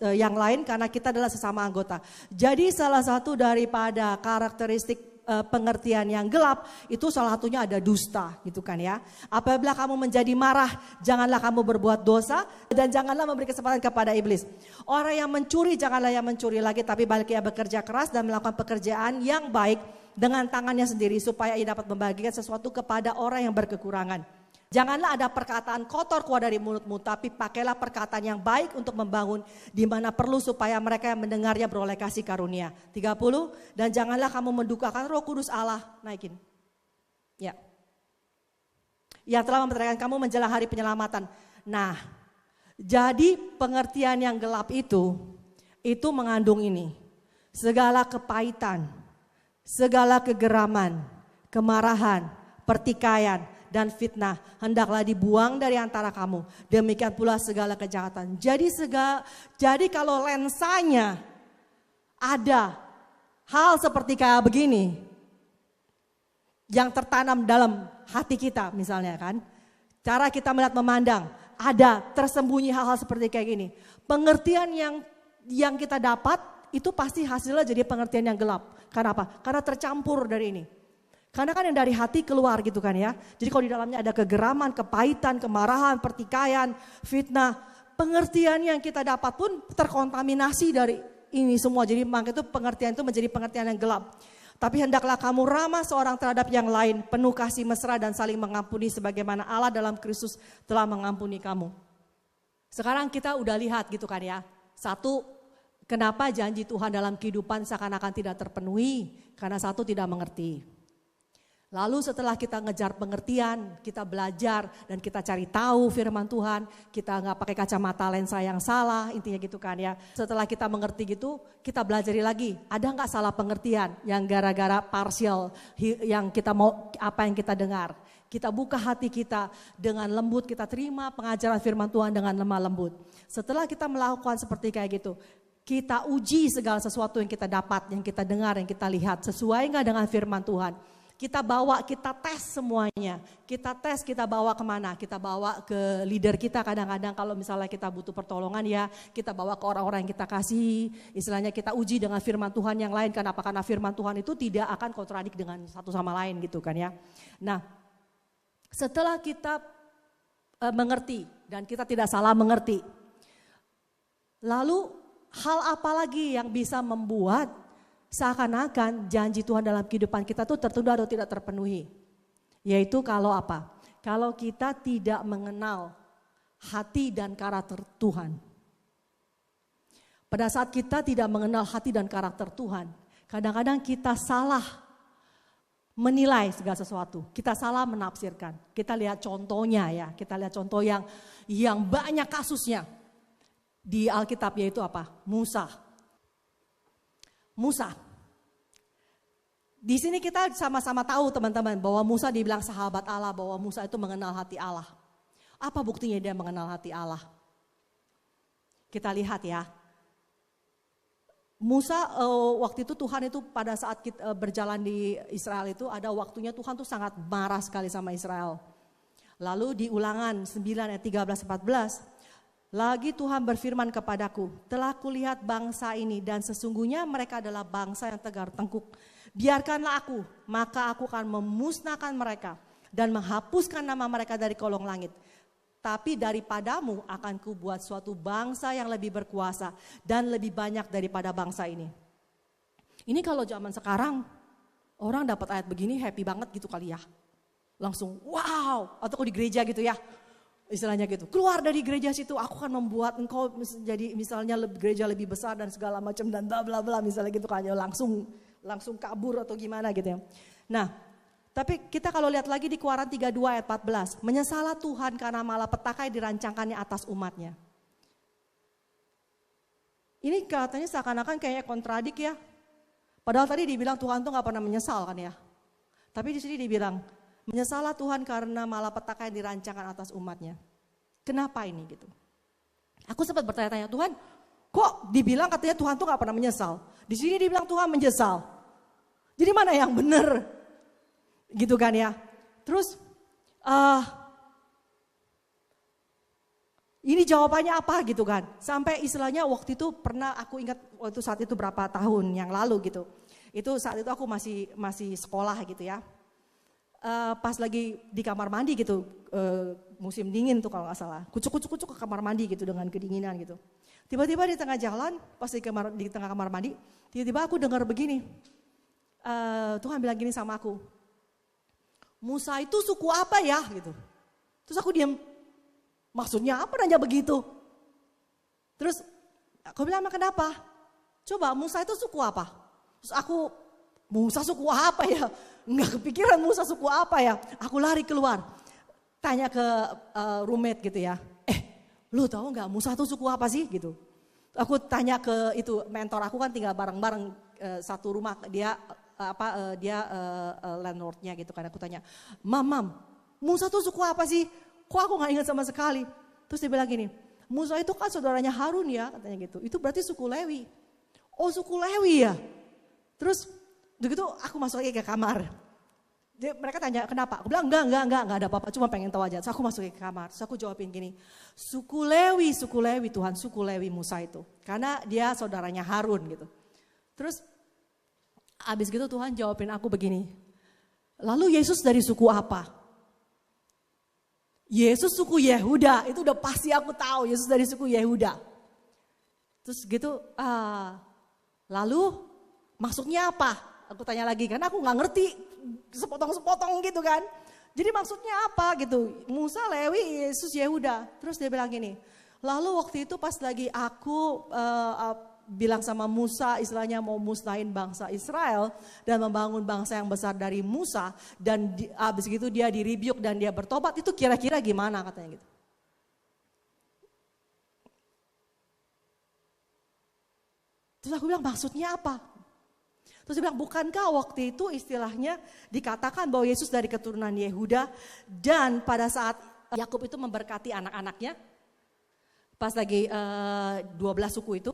yang lain karena kita adalah sesama anggota. Jadi salah satu daripada karakteristik pengertian yang gelap itu salah satunya ada dusta gitu kan ya. Apabila kamu menjadi marah, janganlah kamu berbuat dosa dan janganlah memberi kesempatan kepada iblis. Orang yang mencuri janganlah yang mencuri lagi, tapi baliknya bekerja keras dan melakukan pekerjaan yang baik dengan tangannya sendiri supaya ia dapat membagikan sesuatu kepada orang yang berkekurangan. Janganlah ada perkataan kotor keluar dari mulutmu, tapi pakailah perkataan yang baik untuk membangun di mana perlu supaya mereka yang mendengarnya beroleh kasih karunia. 30, dan janganlah kamu mendukakan Roh Kudus Allah. Naikin. Ya. Yang telah mempercayakan kamu menjelang hari penyelamatan. Nah, jadi pengertian yang gelap itu mengandung ini. Segala kepahitan, segala kegeraman, kemarahan, pertikaian, dan fitnah hendaklah dibuang dari antara kamu. Demikian pula segala kejahatan. Jadi kalau lensanya ada hal seperti kayak begini yang tertanam dalam hati kita misalnya kan. Cara kita melihat memandang ada tersembunyi hal-hal seperti kayak gini. Pengertian yang kita dapat itu pasti hasilnya jadi pengertian yang gelap. Karena apa? Karena tercampur dari ini. Karena kan yang dari hati keluar gitu kan ya. Jadi kalau di dalamnya ada kegeraman, kepahitan, kemarahan, pertikaian, fitnah. Pengertian yang kita dapat pun terkontaminasi dari ini semua. Jadi makanya itu pengertian itu menjadi pengertian yang gelap. Tapi hendaklah kamu ramah seorang terhadap yang lain. Penuh kasih mesra dan saling mengampuni sebagaimana Allah dalam Kristus telah mengampuni kamu. Sekarang kita udah lihat gitu kan ya. Satu, kenapa janji Tuhan dalam kehidupan seakan-akan tidak terpenuhi? Karena satu, tidak mengerti. Lalu setelah kita ngejar pengertian, kita belajar dan kita cari tahu firman Tuhan, kita nggak pakai kacamata lensa yang salah, intinya gitu kan ya. Setelah kita mengerti gitu, kita belajari lagi, ada nggak salah pengertian yang gara-gara parsial, yang kita mau apa yang kita dengar. Kita buka hati kita dengan lembut, kita terima pengajaran firman Tuhan dengan lemah lembut. Setelah kita melakukan seperti kayak gitu, kita uji segala sesuatu yang kita dapat, yang kita dengar, yang kita lihat, sesuai nggak dengan firman Tuhan. Kita bawa, kita tes semuanya. Kita tes, kita bawa kemana? Kita bawa ke leader kita kadang-kadang kalau misalnya kita butuh pertolongan ya. Kita bawa ke orang-orang yang kita kasih. Istilahnya kita uji dengan firman Tuhan yang lain. Kenapa? Karena firman Tuhan itu tidak akan kontradik dengan satu sama lain gitu kan ya. Nah, setelah kita mengerti dan kita tidak salah mengerti. Lalu hal apa lagi yang bisa membuat seakan-akan janji Tuhan dalam kehidupan kita tuh tertunda atau tidak terpenuhi. Yaitu kalau apa? Kalau kita tidak mengenal hati dan karakter Tuhan. Pada saat kita tidak mengenal hati dan karakter Tuhan, kadang-kadang kita salah menilai segala sesuatu. Kita salah menafsirkan. Kita lihat contohnya ya, kita lihat contoh yang banyak kasusnya di Alkitab yaitu apa? Musa. Di sini kita sama-sama tahu teman-teman bahwa Musa dibilang sahabat Allah, bahwa Musa itu mengenal hati Allah. Apa buktinya dia mengenal hati Allah? Kita lihat ya. Musa waktu itu Tuhan itu pada saat kita berjalan di Israel itu ada waktunya Tuhan tuh sangat marah sekali sama Israel. Lalu di Ulangan 9 ayat 13-14. Lagi Tuhan berfirman kepadaku, telah kulihat bangsa ini dan sesungguhnya mereka adalah bangsa yang tegar tengkuk. Biarkanlah aku, maka aku akan memusnahkan mereka dan menghapuskan nama mereka dari kolong langit. Tapi daripadamu akan kubuat suatu bangsa yang lebih berkuasa dan lebih banyak daripada bangsa ini. Ini kalau zaman sekarang orang dapat ayat begini happy banget gitu kali ya. Langsung wow, atau di gereja gitu ya. Istilahnya gitu, keluar dari gereja situ, aku akan membuat engkau jadi misalnya gereja lebih besar dan segala macam dan bla bla bla misalnya gitu kan, langsung kabur atau gimana gitu ya. Nah, tapi kita kalau lihat lagi di Keluaran 32 ayat 14, menyesalah Tuhan karena malapetaka yang dirancangkannya atas umatnya. Ini katanya seakan-akan kayak kontradik ya. Padahal tadi dibilang Tuhan tuh gak pernah menyesal kan ya. Tapi di sini dibilang, menyesalah Tuhan karena malapetaka yang dirancangkan atas umatnya. Kenapa ini gitu? Aku sempat bertanya-tanya, Tuhan kok dibilang katanya Tuhan tuh gak pernah menyesal. Di sini dibilang Tuhan menyesal. Jadi mana yang benar? Gitu kan ya. Terus ini jawabannya apa gitu kan. Sampai istilahnya waktu itu pernah aku ingat waktu saat itu berapa tahun yang lalu gitu. Itu saat itu aku masih sekolah gitu ya. Pas lagi di kamar mandi gitu, musim dingin tuh kalau nggak salah, kucuk ke kamar mandi gitu dengan kedinginan gitu. Tiba-tiba di tengah jalan, pas di tengah kamar mandi, tiba-tiba aku dengar begini, Tuhan bilang gini sama aku, Musa itu suku apa ya gitu. Terus aku diam, maksudnya apa nanya begitu? Terus aku bilang kenapa? Coba Musa itu suku apa? Terus aku, Musa suku apa ya? Enggak kepikiran Musa suku apa ya. Aku lari keluar. Tanya ke roommate gitu ya. Lu tahu nggak Musa tuh suku apa sih gitu. Aku tanya ke itu mentor aku kan tinggal bareng-bareng satu rumah. Dia landlordnya gitu kan. Aku tanya, Mam, Musa tuh suku apa sih? Kok aku nggak ingat sama sekali. Terus dia bilang gini, Musa itu kan saudaranya Harun ya katanya gitu. Itu berarti suku Lewi. Oh suku Lewi ya. Terus begitu aku masuk lagi ke kamar. Mereka tanya kenapa? Aku bilang enggak ada apa-apa, cuma pengen tahu aja. Terus aku masuk ke kamar, terus aku jawabin gini, suku Lewi Tuhan, suku Lewi Musa itu. Karena dia saudaranya Harun gitu. Terus abis gitu Tuhan jawabin aku begini, lalu Yesus dari suku apa? Yesus suku Yehuda, itu udah pasti aku tahu Yesus dari suku Yehuda. Terus gitu, lalu maksudnya apa? Aku tanya lagi kan, aku gak ngerti sepotong-sepotong gitu kan. Jadi maksudnya apa gitu, Musa, Lewi, Yesus, Yehuda. Terus dia bilang gini, lalu waktu itu pas lagi aku bilang sama Musa istilahnya mau musnahin bangsa Israel dan membangun bangsa yang besar dari Musa. Dan abis gitu dia direbuke dan dia bertobat, itu kira-kira gimana katanya gitu. Terus aku bilang maksudnya apa? Terus dia bilang, bukankah waktu itu istilahnya dikatakan bahwa Yesus dari keturunan Yehuda dan pada saat Yakub itu memberkati anak-anaknya, pas lagi 12 suku itu,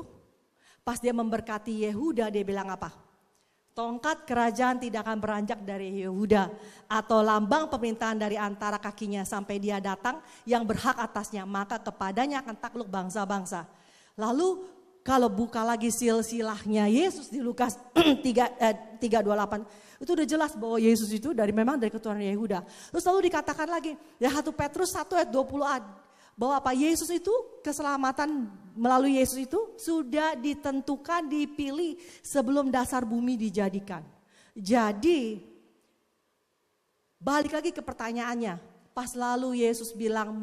pas dia memberkati Yehuda dia bilang apa? Tongkat kerajaan tidak akan beranjak dari Yehuda atau lambang pemerintahan dari antara kakinya sampai dia datang yang berhak atasnya, maka kepadanya akan takluk bangsa-bangsa. Lalu kalau buka lagi silsilahnya Yesus di Lukas 3:28 itu udah jelas bahwa Yesus itu memang dari keturunan Yehuda. Terus lalu dikatakan lagi ya 1 Petrus 1 ayat 20 bahwa apa Yesus itu keselamatan melalui Yesus itu sudah ditentukan, dipilih sebelum dasar bumi dijadikan. Jadi balik lagi ke pertanyaannya, pas lalu Yesus bilang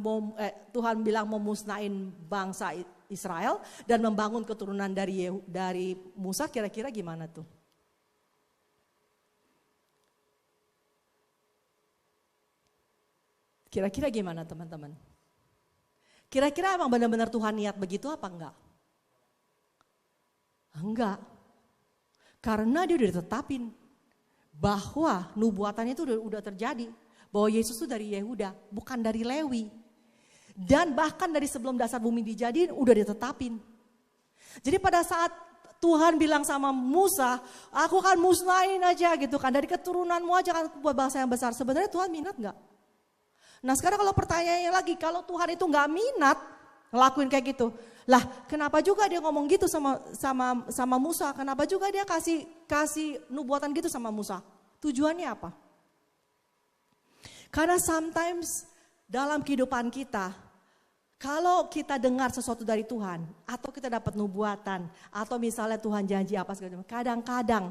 Tuhan bilang mau musnahin bangsa Israel dan membangun keturunan dari Musa, kira-kira gimana tuh? Kira-kira gimana teman-teman? Kira-kira emang benar-benar Tuhan niat begitu apa enggak? Enggak. Karena dia udah ditetapin. bahwa nubuatannya itu udah terjadi. Bahwa Yesus itu dari Yehuda, bukan dari Lewi. Dan bahkan dari sebelum dasar bumi dijadiin udah ditetapin. Jadi pada saat Tuhan bilang sama Musa, aku akan musnahin aja gitu kan. Dari keturunanmu aja kan buat bangsa yang besar. Sebenarnya Tuhan minat gak? Nah sekarang kalau pertanyaannya lagi, kalau Tuhan itu gak minat ngelakuin kayak gitu. Lah kenapa juga dia ngomong gitu sama Musa? Kenapa juga dia kasih nubuatan gitu sama Musa? Tujuannya apa? Karena sometimes dalam kehidupan kita, kalau kita dengar sesuatu dari Tuhan, atau kita dapat nubuatan, atau misalnya Tuhan janji apa segala macam, kadang-kadang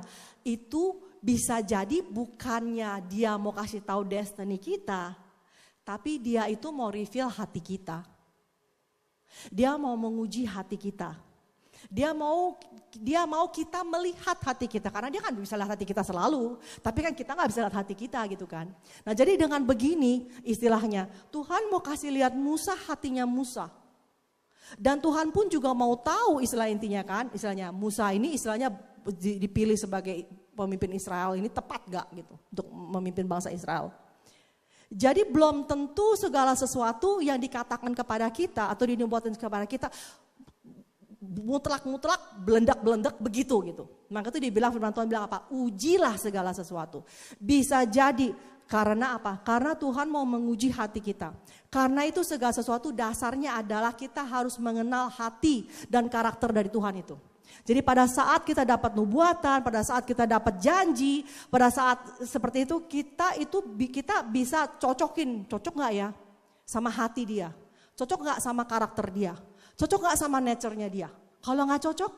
itu bisa jadi bukannya dia mau kasih tahu destiny kita, tapi dia itu mau reveal hati kita. Dia mau menguji hati kita. Dia mau kita melihat hati kita, karena dia kan bisa lihat hati kita selalu, tapi kan kita nggak bisa lihat hati kita gitu kan. Nah jadi dengan begini istilahnya, Tuhan mau kasih lihat Musa hatinya Musa. Dan Tuhan pun juga mau tahu istilah intinya kan, istilahnya Musa ini istilahnya dipilih sebagai pemimpin Israel, ini tepat gak gitu untuk memimpin bangsa Israel. Jadi belum tentu segala sesuatu yang dikatakan kepada kita atau dinubuatkan kepada kita mutlak, belendak begitu gitu. Maka itu dibilang firman Tuhan bilang apa? Ujilah segala sesuatu. Bisa jadi karena apa? Karena Tuhan mau menguji hati kita. Karena itu segala sesuatu dasarnya adalah kita harus mengenal hati dan karakter dari Tuhan itu. Jadi pada saat kita dapat nubuatan, pada saat kita dapat janji, pada saat seperti itu kita bisa cocok gak ya sama hati dia? Cocok gak sama karakter dia? Cocok gak sama nature-nya dia? Kalau gak cocok,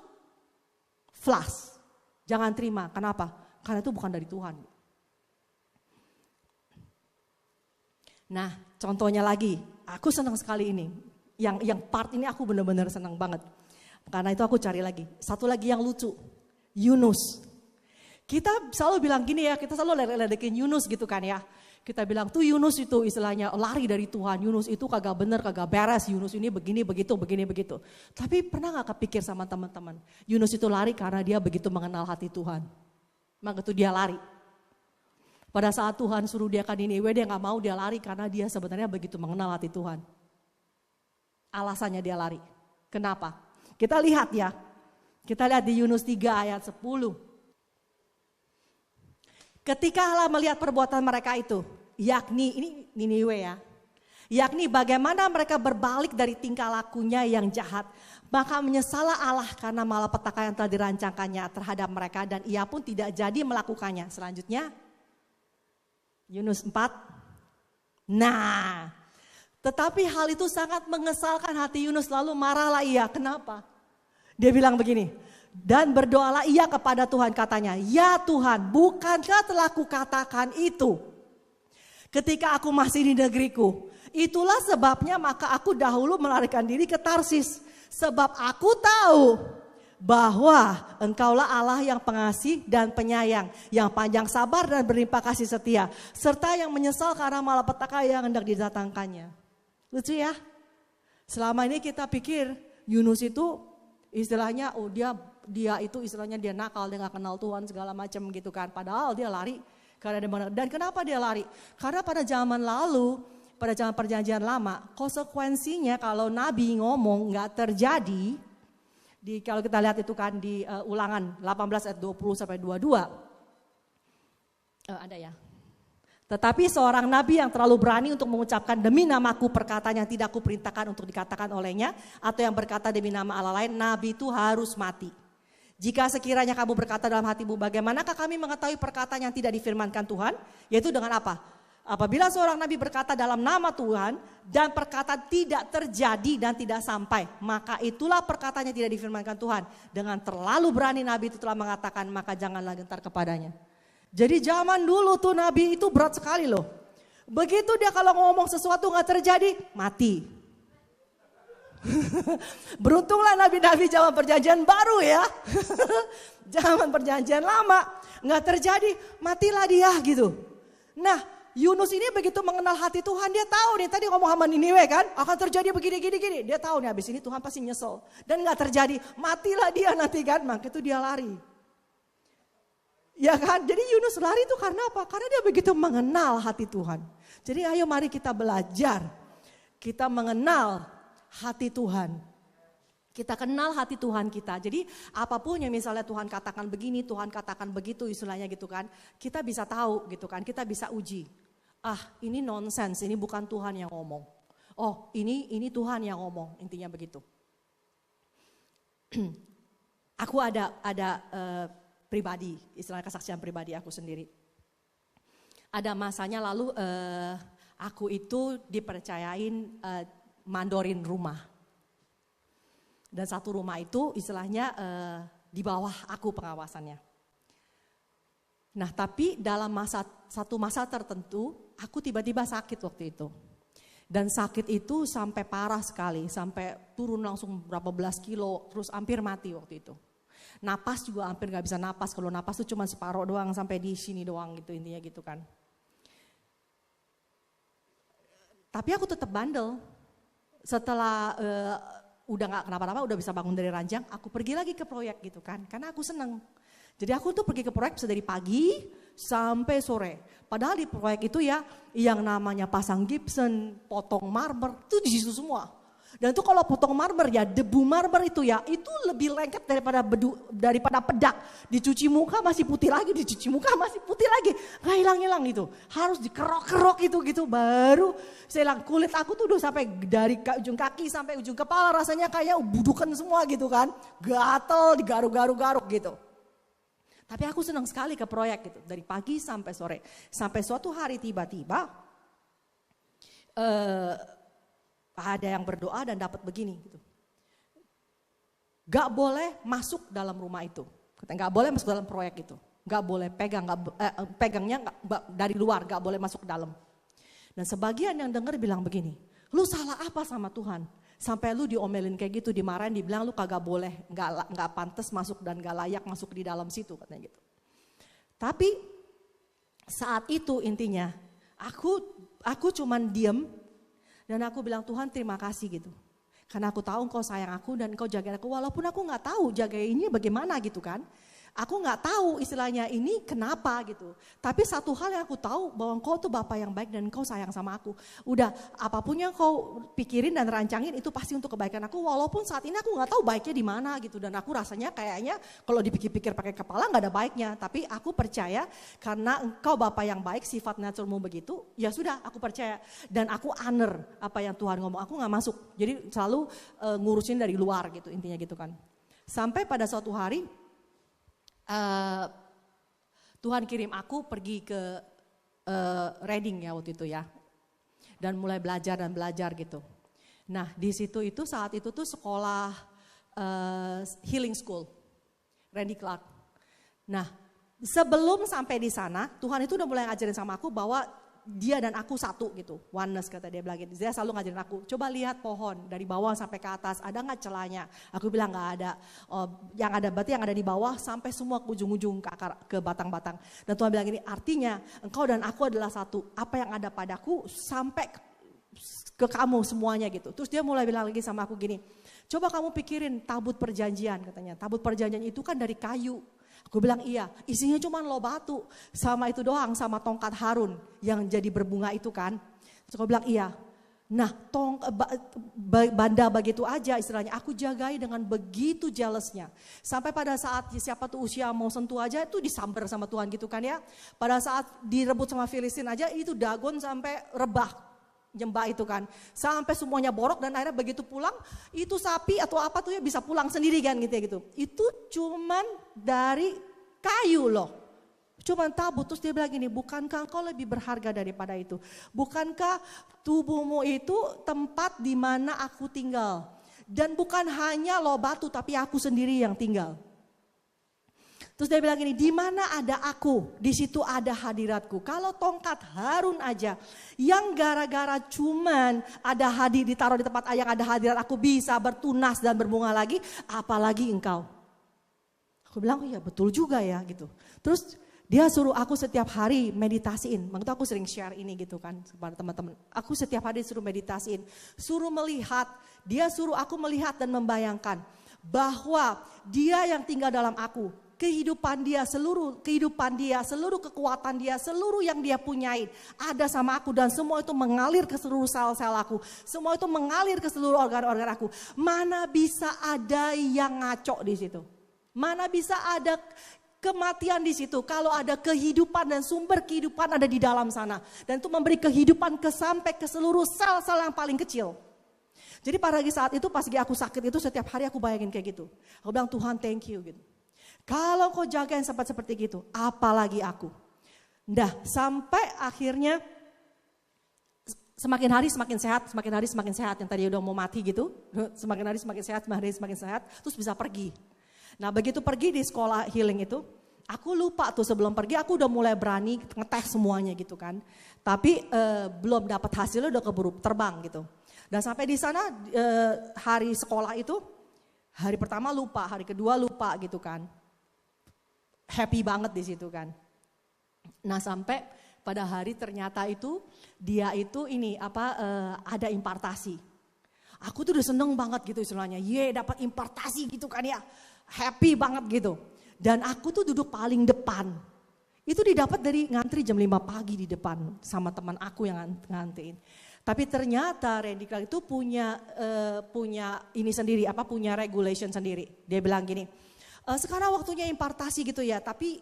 flash. Jangan terima. Kenapa? Karena itu bukan dari Tuhan. Nah, contohnya lagi. Aku senang sekali ini. Yang part ini aku benar-benar senang banget. Karena itu aku cari lagi. Satu lagi yang lucu. Yunus. Kita selalu bilang gini ya, kita selalu ledekin Yunus gitu kan ya. Kita bilang tuh Yunus itu istilahnya lari dari Tuhan. Yunus itu kagak bener, kagak beres. Yunus ini begini, begitu. Tapi pernah gak kepikir sama teman-teman? Yunus itu lari karena dia begitu mengenal hati Tuhan. Maka itu dia lari. Pada saat Tuhan suruh dia ke Niniwe, dia gak mau, dia lari karena dia sebenarnya begitu mengenal hati Tuhan. Alasannya dia lari. Kenapa? Kita lihat ya. Kita lihat di Yunus 3 ayat 10. Ketika Allah melihat perbuatan mereka itu, yakni ini Niniwe ya, yakni bagaimana mereka berbalik dari tingkah lakunya yang jahat, maka menyesallah Allah karena malapetaka yang telah dirancangkannya terhadap mereka dan ia pun tidak jadi melakukannya. Selanjutnya, Yunus 4. Nah, tetapi hal itu sangat mengesalkan hati Yunus, lalu marahlah ia. Kenapa? Dia bilang begini. Dan berdoalah ia kepada Tuhan, katanya, ya Tuhan, bukankah telah kukatakan itu ketika aku masih di negeriku? Itulah sebabnya maka aku dahulu melarikan diri ke Tarsis. Sebab aku tahu bahwa engkaulah Allah yang pengasih dan penyayang, yang panjang sabar dan berlimpah kasih setia, serta yang menyesal karena malapetaka yang hendak didatangkannya. Lucu ya? Selama ini kita pikir Yunus itu istilahnya, oh dia itu istilahnya dia nakal, dia gak kenal Tuhan segala macam gitu kan. Padahal dia lari karena dia mengenal. Dan kenapa dia lari? Karena pada zaman lalu, pada zaman perjanjian lama, konsekuensinya kalau Nabi ngomong gak terjadi, kalau kita lihat itu kan di Ulangan 18 ayat 20 sampai 22. Ada ya. Tetapi seorang nabi yang terlalu berani untuk mengucapkan demi namaku perkataan yang tidak kuperintahkan untuk dikatakan olehnya, atau yang berkata demi nama Allah lain, nabi itu harus mati. Jika sekiranya kamu berkata dalam hatimu, bagaimanakah kami mengetahui perkataan yang tidak difirmankan Tuhan? Yaitu dengan apa? Apabila seorang nabi berkata dalam nama Tuhan dan perkataan tidak terjadi dan tidak sampai, maka itulah perkataan yang tidak difirmankan Tuhan. Dengan terlalu berani nabi itu telah mengatakan, maka janganlah gentar kepadanya. Jadi zaman dulu tuh nabi itu berat sekali loh. Begitu dia kalau ngomong sesuatu gak terjadi, mati. Beruntunglah nabi-nabi zaman perjanjian baru ya. Zaman perjanjian lama gak terjadi, matilah dia gitu. Nah Yunus ini begitu mengenal hati Tuhan, dia tahu nih tadi ngomong sama Niniwe kan, akan terjadi begini. Dia tahu nih habis ini Tuhan pasti nyesel. Dan gak terjadi, matilah dia nanti kan, maka itu dia lari. Ya kan? Jadi Yunus lari itu karena apa? Karena dia begitu mengenal hati Tuhan. Jadi ayo mari kita belajar. Kita mengenal hati Tuhan. Kita kenal hati Tuhan kita. Jadi apapun yang misalnya Tuhan katakan begini, Tuhan katakan begitu istilahnya gitu kan. Kita bisa tahu gitu kan, kita bisa uji. Ah ini nonsens, ini bukan Tuhan yang ngomong. Oh ini Tuhan yang ngomong, intinya begitu. Aku ada pribadi, istilahnya kesaksian pribadi aku sendiri. Ada masanya lalu aku itu dipercayain mandorin rumah. Dan satu rumah itu istilahnya di bawah aku pengawasannya. Nah tapi dalam satu masa tertentu aku tiba-tiba sakit waktu itu. Dan sakit itu sampai parah sekali, sampai turun langsung berapa belas kilo, terus hampir mati waktu itu. Napas juga hampir gak bisa napas, kalau napas tuh cuma separuh doang sampai di sini doang gitu intinya gitu kan. Tapi aku tetap bandel. Setelah udah gak kenapa-napa, udah bisa bangun dari ranjang, aku pergi lagi ke proyek gitu kan, karena aku seneng. Jadi aku tuh pergi ke proyek bisa dari pagi sampai sore. Padahal di proyek itu ya, yang namanya pasang gypsum, potong marmer, itu di situ semua. Dan itu kalau potong marmer ya, debu marmer itu ya, itu lebih lengket daripada pedak. Dicuci muka masih putih lagi, dicuci muka masih putih lagi. Gak hilang-hilang itu, harus dikerok-kerok itu gitu, baru saya bilang kulit aku tuh udah sampai dari ujung kaki sampai ujung kepala rasanya kayak budukan semua gitu kan. Gatel, digaruk-garuk-garuk gitu. Tapi aku senang sekali ke proyek gitu, dari pagi sampai sore. Sampai suatu hari tiba-tiba ada yang berdoa dan dapat begini gitu. Gak boleh masuk dalam rumah itu. Gak boleh masuk dalam proyek itu. Gak boleh pegang, pegangnya dari luar, gak boleh masuk ke dalam. Dan sebagian yang dengar bilang begini, lu salah apa sama Tuhan? Sampai lu diomelin kayak gitu, dimarahin, dibilang lu kagak boleh, gak pantas masuk dan gak layak masuk di dalam situ katanya gitu. Tapi saat itu intinya, aku cuman diem dan aku bilang Tuhan terima kasih gitu. Karena aku tahu engkau sayang aku dan engkau jaga aku, walaupun aku gak tahu jagainnya bagaimana gitu kan. Aku gak tahu istilahnya ini kenapa gitu. Tapi satu hal yang aku tahu bahwa engkau tuh Bapa yang baik dan engkau sayang sama aku. Udah apapun yang kau pikirin dan rancangin itu pasti untuk kebaikan aku. Walaupun saat ini aku gak tahu baiknya di mana gitu. Dan aku rasanya kayaknya kalau dipikir-pikir pakai kepala gak ada baiknya. Tapi aku percaya karena engkau Bapa yang baik, sifat naturalmu begitu. Ya sudah aku percaya. Dan aku honor apa yang Tuhan ngomong. Aku gak masuk. Jadi selalu ngurusin dari luar gitu intinya gitu kan. Sampai pada suatu hari Tuhan kirim aku pergi ke Reading ya waktu itu ya, dan mulai belajar gitu. Nah di situ itu saat itu tuh sekolah healing school, Randy Clark. Nah sebelum sampai di sana Tuhan itu udah mulai ngajarin sama aku bahwa dia dan aku satu gitu, oneness kata dia bilang gitu. Dia selalu ngajarin aku, coba lihat pohon dari bawah sampai ke atas, ada gak celahnya? Aku bilang gak ada, yang ada berarti yang ada di bawah sampai semua ke ujung-ujung ke batang-batang. Dan Tuhan bilang ini artinya engkau dan aku adalah satu, apa yang ada padaku sampai ke kamu semuanya gitu. Terus dia mulai bilang lagi sama aku gini, coba kamu pikirin tabut perjanjian katanya, tabut perjanjian itu kan dari kayu. Aku bilang iya, isinya cuma lo batu sama itu doang, sama tongkat Harun yang jadi berbunga itu kan. Terus aku bilang iya. Nah banda begitu aja istilahnya, aku jagai dengan begitu jealousnya. Sampai pada saat siapa tuh usia mau sentuh aja itu disamber sama Tuhan gitu kan ya. Pada saat direbut sama Filistin aja itu Dagon sampai rebah. Nyembah itu kan, sampai semuanya borok dan akhirnya begitu pulang itu sapi atau apa tuh ya bisa pulang sendiri kan gitu ya gitu. Itu cuman dari kayu loh, cuman tabut. Terus dia bilang gini, bukankah engkau lebih berharga daripada itu? Bukankah tubuhmu itu tempat di mana aku tinggal? Dan bukan hanya lo batu tapi aku sendiri yang tinggal. Terus dia bilang gini, di mana ada aku, di situ ada hadiratku. Kalau tongkat Harun aja, yang gara-gara cuman ada ditaruh di tempat yang ada hadirat aku bisa bertunas dan berbunga lagi, apalagi engkau. Aku bilang, oh iya betul juga ya gitu. Terus dia suruh aku setiap hari meditasiin. Maksudnya aku sering share ini gitu kan kepada teman-teman. Aku setiap hari suruh meditasiin, suruh melihat. Dia suruh aku melihat dan membayangkan bahwa dia yang tinggal dalam aku, kehidupan dia, seluruh kekuatan dia, seluruh yang dia punyai ada sama aku, dan semua itu mengalir ke seluruh sel-sel aku, semua itu mengalir ke seluruh organ-organ aku. Mana bisa ada yang ngaco di situ? Mana bisa ada kematian di situ kalau ada kehidupan dan sumber kehidupan ada di dalam sana, dan itu memberi kehidupan sampai ke seluruh sel-sel yang paling kecil. Jadi pada saat itu pas aku sakit itu setiap hari aku bayangin kayak gitu. Aku bilang Tuhan thank you gitu. Kalau kau jagain seperti gitu, apalagi aku. Nah sampai akhirnya semakin hari semakin sehat, semakin hari semakin sehat. Yang tadi udah mau mati gitu, semakin hari semakin sehat, semakin hari semakin sehat, terus bisa pergi. Nah begitu pergi di sekolah healing itu, aku lupa tuh sebelum pergi aku udah mulai berani ngetes semuanya gitu kan. Tapi belum dapat hasilnya udah keburu terbang gitu. Dan sampai di sana hari sekolah itu, hari pertama lupa, hari kedua lupa gitu kan. Happy banget di situ kan. Nah sampai pada hari ternyata itu dia itu ada impartasi. Aku tuh udah seneng banget gitu istilahnya. Dapat impartasi gitu kan ya. Happy banget gitu. Dan aku tuh duduk paling depan. Itu didapat dari ngantri jam 5 pagi di depan sama teman aku yang nganterin. Tapi ternyata Randy Clark itu punya ini sendiri, punya regulation sendiri. Dia bilang gini, sekarang waktunya impartasi gitu ya, tapi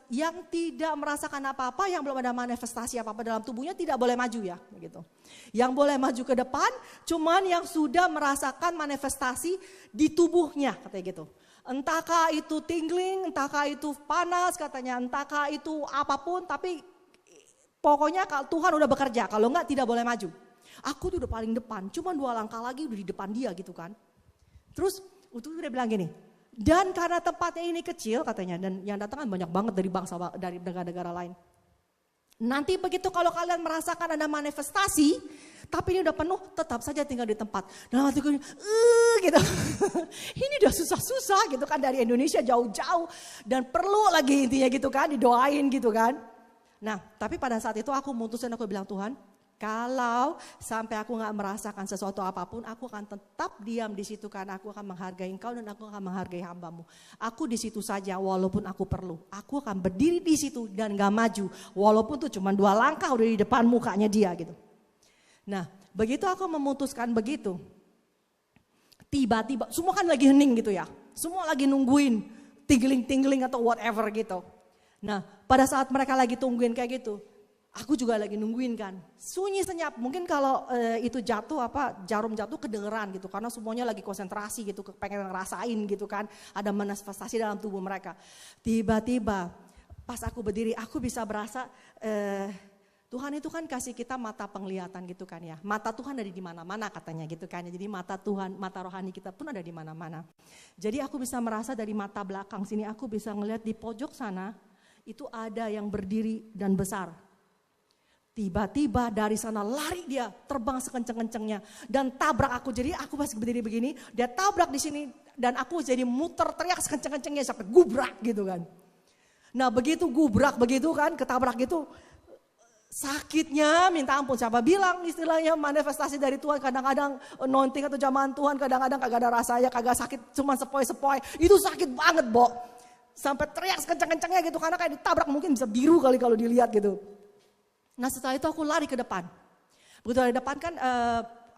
yang tidak merasakan apa-apa, yang belum ada manifestasi apa-apa dalam tubuhnya tidak boleh maju ya. Gitu. Yang boleh maju ke depan, cuman yang sudah merasakan manifestasi di tubuhnya katanya gitu. Entahkah itu tingling, entahkah itu panas katanya, entahkah itu apapun, tapi pokoknya Tuhan udah bekerja, kalau enggak tidak boleh maju. Aku tuh udah paling depan, cuma 2 langkah lagi udah di depan dia gitu kan. Terus itu udah bilang gini, dan karena tempatnya ini kecil katanya, dan yang datang kan banyak banget dari negara-negara lain. Nanti begitu kalau kalian merasakan ada manifestasi, tapi ini udah penuh, tetap saja tinggal di tempat. Dan waktu gue gitu, ini udah susah-susah gitu kan, dari Indonesia jauh-jauh, dan perlu lagi intinya gitu kan, didoain gitu kan. Nah tapi pada saat itu aku memutuskan, aku bilang Tuhan, kalau sampai aku gak merasakan sesuatu apapun, aku akan tetap diam di situ karena aku akan menghargai Engkau dan aku akan menghargai hamba-Mu. Aku di situ saja walaupun aku perlu. Aku akan berdiri di situ dan gak maju walaupun tuh cuma 2 langkah udah di depan mukanya dia gitu. Nah begitu aku memutuskan begitu, tiba-tiba semua kan lagi hening gitu ya. Semua lagi nungguin tingling-tingling atau whatever gitu. Nah pada saat mereka lagi tungguin kayak gitu, aku juga lagi nungguin kan, sunyi senyap. Mungkin kalau itu jatuh jarum jatuh kedengeran gitu, karena semuanya lagi konsentrasi gitu, pengen ngerasain gitu kan, ada manifestasi dalam tubuh mereka. Tiba-tiba pas aku berdiri, aku bisa berasa Tuhan itu kan kasih kita mata penglihatan gitu kan ya. Mata Tuhan ada di mana-mana katanya gitu kan. Jadi mata Tuhan, mata rohani kita pun ada di mana-mana. Jadi aku bisa merasa dari mata belakang sini, aku bisa ngeliat di pojok sana itu ada yang berdiri dan besar. Tiba-tiba dari sana lari dia, terbang sekenceng-kencengnya dan tabrak aku. Jadi aku masih berdiri begini, dia tabrak di sini dan aku jadi muter teriak sekenceng-kencengnya sampai gubrak gitu kan. Nah begitu gubrak begitu kan, ketabrak gitu, sakitnya minta ampun. Siapa bilang istilahnya manifestasi dari Tuhan kadang-kadang anointing atau jamahan Tuhan kadang-kadang kagak ada rasanya, kagak sakit, cuma sepoi-sepoi. Itu sakit banget, Bo. Sampai teriak sekenceng-kencengnya gitu karena kayak ditabrak, mungkin bisa biru kali kalau dilihat gitu. Nah setelah itu aku lari ke depan. Begitu lari depan kan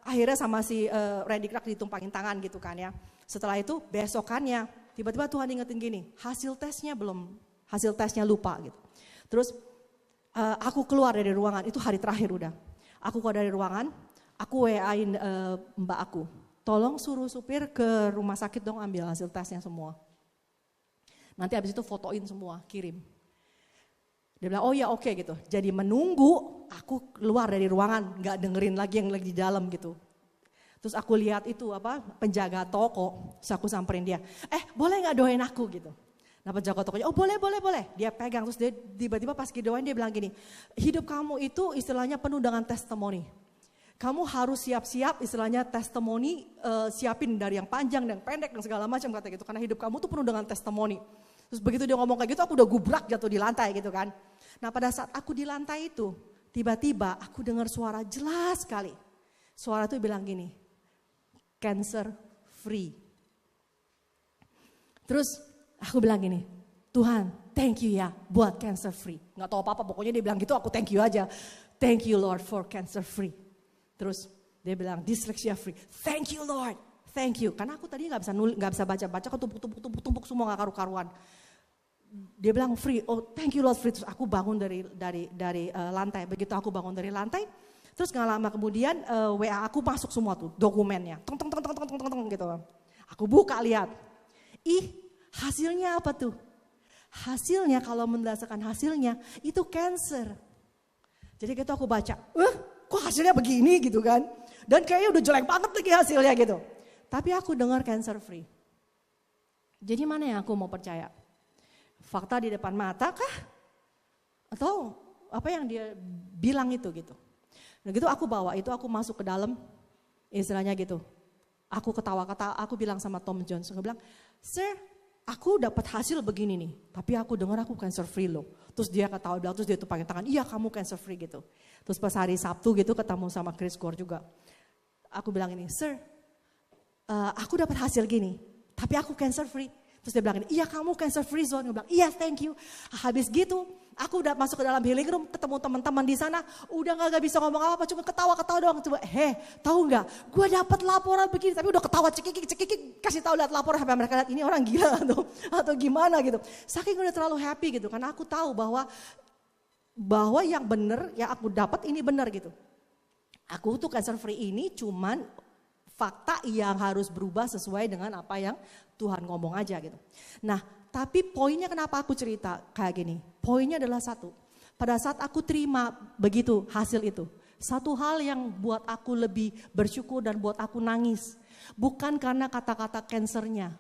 akhirnya sama si Randy Clark ditumpangin tangan gitu kan ya. Setelah itu besokannya tiba-tiba Tuhan ingetin gini, hasil tesnya lupa gitu. Terus aku keluar dari ruangan, itu hari terakhir udah. Aku keluar dari ruangan, aku WA-in mbak aku. Tolong suruh supir ke rumah sakit dong ambil hasil tesnya semua. Nanti habis itu fotoin semua, kirim. Dia bilang, oh ya oke gitu. Jadi menunggu, aku keluar dari ruangan, gak dengerin lagi yang lagi di dalam gitu. Terus aku lihat itu penjaga toko, terus aku samperin dia. Boleh gak doain aku gitu. Nah penjaga tokonya, oh boleh. Dia pegang, terus dia tiba-tiba pas doain dia bilang gini, hidup kamu itu istilahnya penuh dengan testimoni. Kamu harus siap-siap istilahnya testimoni, siapin dari yang panjang dan pendek dan segala macam kata gitu. Karena hidup kamu tuh penuh dengan testimoni. Terus begitu dia ngomong kayak gitu, aku udah gubrak jatuh di lantai gitu kan. Nah pada saat aku di lantai itu, tiba-tiba aku dengar suara jelas sekali. Suara itu bilang gini, cancer free. Terus aku bilang gini, Tuhan, thank you ya buat cancer free. Nggak tahu apa-apa, pokoknya dia bilang gitu, aku thank you aja. Thank you Lord for cancer free. Terus dia bilang dyslexia free. Thank you Lord, thank you. Karena aku tadi nggak bisa baca-baca, tumpuk semua nggak karu-karuan. Dia bilang free, oh thank you Lord free. Terus aku bangun dari lantai. Begitu aku bangun dari lantai, terus nggak lama kemudian WA aku masuk semua tuh dokumennya, tong gitu. Aku buka lihat, hasilnya apa tuh? Hasilnya kalau mendasarkan hasilnya itu cancer. Jadi gitu aku baca, kok hasilnya begini gitu kan? Dan kayaknya udah jelek banget lagi hasilnya gitu. Tapi aku dengar cancer free. Jadi mana yang aku mau percaya? Fakta di depan mata kah? Atau apa yang dia bilang itu gitu? Nah gitu aku bawa itu, aku masuk ke dalam, istilahnya gitu. Aku ketawa-ketawa, aku bilang sama Tom Jones, aku bilang, Sir, aku dapat hasil begini nih, tapi aku dengar aku cancer free loh. Terus dia ketawa, terus dia tuh pakai tangan, iya kamu cancer free gitu. Terus pas hari Sabtu gitu ketemu sama Chris Gore juga. Aku bilang ini, Sir, aku dapat hasil gini, tapi aku cancer free. Terus dia bilang, iya kamu cancer free zone. Dia bilang, iya thank you. Habis gitu, aku udah masuk ke dalam healing room, ketemu teman-teman di sana, udah gak bisa ngomong apa-apa, cuma ketawa-ketawa doang. Coba, tahu nggak? Gue dapat laporan begini, tapi udah ketawa cekikik, kasih tahu lihat laporan, sampai mereka lihat ini orang gila atau gimana gitu. Saking udah terlalu happy gitu, karena aku tahu bahwa yang benar, yang aku dapat ini benar gitu. Aku tuh cancer free ini cuman fakta yang harus berubah sesuai dengan apa yang Tuhan ngomong aja gitu. Nah, tapi poinnya kenapa aku cerita kayak gini? Poinnya adalah satu, pada saat aku terima begitu hasil itu, satu hal yang buat aku lebih bersyukur dan buat aku nangis, bukan karena kata-kata kansernya,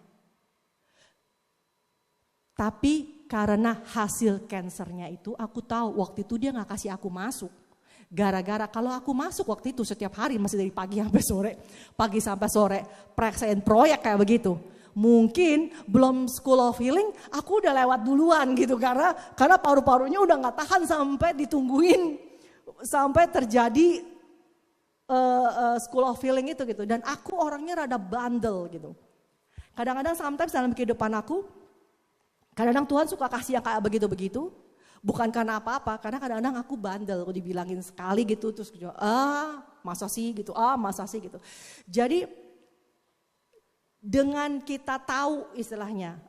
tapi karena hasil kansernya itu aku tahu waktu itu dia gak kasih aku masuk. Gara-gara kalau aku masuk waktu itu setiap hari masih dari pagi sampai sore, praksein proyek kayak begitu. Mungkin belum School of Healing aku udah lewat duluan gitu karena paru-parunya udah nggak tahan sampai ditungguin sampai terjadi School of Healing itu gitu. Dan aku orangnya rada bandel gitu. Kadang-kadang sometimes dalam kehidupan aku, kadang-kadang Tuhan suka kasih yang kayak begitu-begitu. Bukan karena apa-apa, karena kadang-kadang aku bandel, aku dibilangin sekali gitu, terus masa sih gitu, masa sih gitu. Jadi dengan kita tahu istilahnya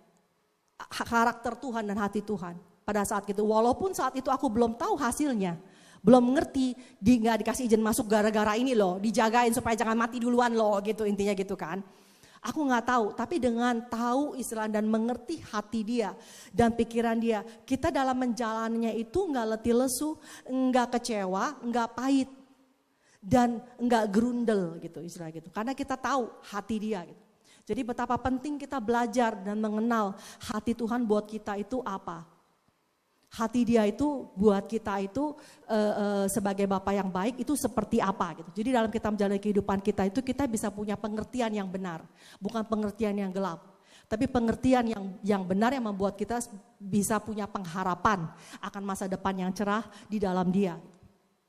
karakter Tuhan dan hati Tuhan pada saat itu, walaupun saat itu aku belum tahu hasilnya, belum ngerti, nggak dikasih izin masuk gara-gara ini loh, dijagain supaya jangan mati duluan loh gitu intinya gitu kan. Aku nggak tahu, tapi dengan tahu istilah dan mengerti hati dia dan pikiran dia, kita dalam menjalannya itu nggak letih lesu, nggak kecewa, nggak pahit, dan nggak gerundel gitu istilah gitu. Karena kita tahu hati dia gitu. Jadi betapa penting kita belajar dan mengenal hati Tuhan buat kita itu apa. Hati dia itu buat kita itu sebagai Bapa yang baik itu seperti apa gitu. Jadi dalam kita menjalani kehidupan kita itu kita bisa punya pengertian yang benar. Bukan pengertian yang gelap. Tapi pengertian yang benar yang membuat kita bisa punya pengharapan akan masa depan yang cerah di dalam dia.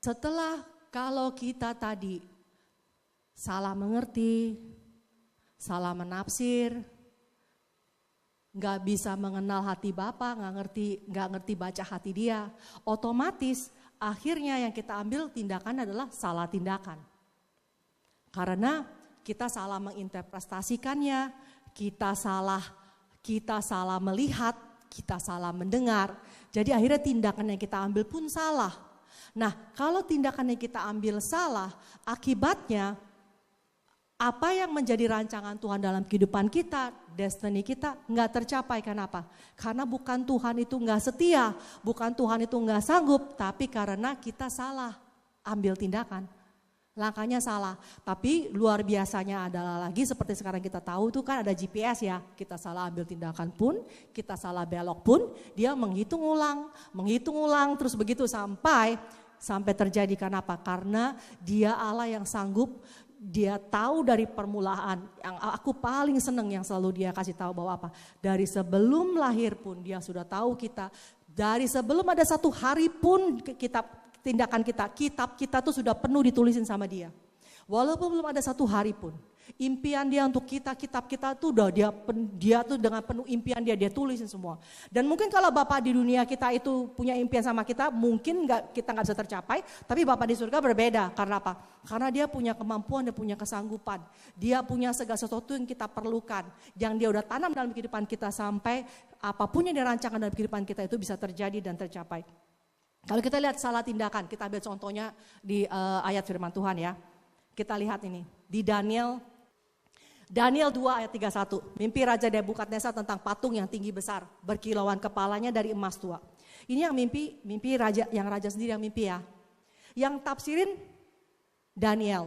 Setelah kalau kita tadi salah mengerti, salah menafsir, nggak bisa mengenal hati Bapa, nggak ngerti baca hati dia, otomatis akhirnya yang kita ambil tindakan adalah salah tindakan. Karena kita salah menginterpretasikannya, kita salah melihat, kita salah mendengar. Jadi akhirnya tindakan yang kita ambil pun salah. Nah, kalau tindakan yang kita ambil salah, akibatnya apa yang menjadi rancangan Tuhan dalam kehidupan kita, destiny kita nggak tercapai. Kenapa? Karena bukan Tuhan itu nggak setia, bukan Tuhan itu nggak sanggup, tapi karena kita salah ambil tindakan. Langkahnya salah, tapi luar biasanya adalah lagi seperti sekarang kita tahu itu kan ada GPS ya. Kita salah ambil tindakan pun, kita salah belok pun, dia menghitung ulang, terus begitu sampai terjadi. Kenapa? Karena dia Allah yang sanggup. Dia tahu dari permulaan, yang aku paling seneng yang selalu dia kasih tahu bahwa apa? Dari sebelum lahir pun dia sudah tahu kita, dari sebelum ada satu hari pun tindakan kita, kitab kita tuh sudah penuh ditulisin sama dia. Walaupun belum ada satu hari pun, impian dia untuk kita, kitab kita tuh udah dia tuh dengan penuh impian dia tulisin semua. Dan mungkin kalau Bapak di dunia kita itu punya impian sama kita, mungkin kita nggak bisa tercapai, tapi Bapak di surga berbeda. Karena apa? Karena dia punya kemampuan, dia punya kesanggupan, dia punya segala sesuatu yang kita perlukan, yang dia udah tanam dalam kehidupan kita sampai apapun yang dia rancangkan dalam kehidupan kita itu bisa terjadi dan tercapai. Kalau kita lihat salah tindakan, kita ambil contohnya di ayat firman Tuhan ya. Kita lihat ini di Daniel 2 ayat 31. Mimpi Raja Nebukadnezar tentang patung yang tinggi besar, berkilauan kepalanya dari emas tua. Ini yang mimpi raja, yang raja sendiri yang mimpi ya. Yang tafsirin Daniel.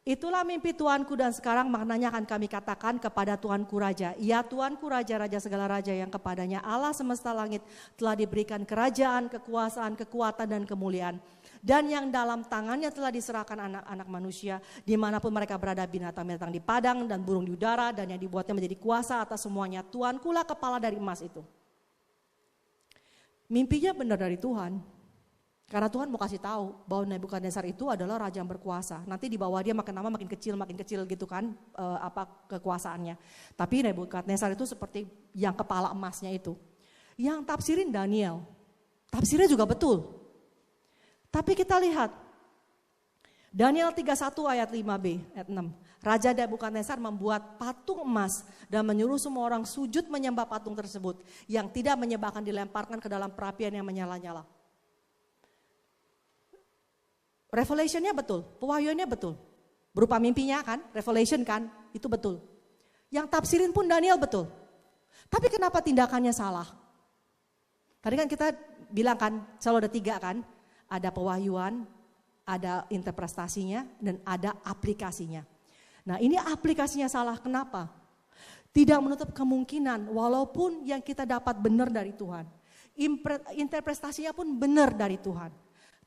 Itulah mimpi Tuanku dan sekarang maknanya akan kami katakan kepada Tuanku Raja. Ya Tuanku Raja, Raja segala raja yang kepadanya Allah semesta langit telah diberikan kerajaan, kekuasaan, kekuatan dan kemuliaan. Dan yang dalam tangannya telah diserahkan anak-anak manusia dimanapun mereka berada, binatang-binatang di padang dan burung di udara, dan yang dibuatnya menjadi kuasa atas semuanya. Tuankulah kepala dari emas itu. Mimpinya benar dari Tuhan. Karena Tuhan mau kasih tahu bahwa Nebukadnezar itu adalah raja yang berkuasa. Nanti di bawah dia makin lama makin kecil gitu kan kekuasaannya. Tapi Nebukadnezar itu seperti yang kepala emasnya itu. Yang tafsirin Daniel. Tafsirnya juga betul. Tapi kita lihat Daniel 31 ayat 5b, ayat 6. Raja Nebukadnezar membuat patung emas dan menyuruh semua orang sujud menyembah patung tersebut. Yang tidak menyembah akan dilemparkan ke dalam perapian yang menyala-nyala. Revelationnya betul, pewahyuannya betul. Berupa mimpinya kan, revelation kan, itu betul. Yang tafsirin pun Daniel betul. Tapi kenapa tindakannya salah? Tadi kan kita bilang kan, selalu ada 3 kan. Ada pewahyuan, ada interpretasinya, dan ada aplikasinya. Nah ini aplikasinya salah, kenapa? Tidak menutup kemungkinan walaupun yang kita dapat benar dari Tuhan. Interpretasinya pun benar dari Tuhan.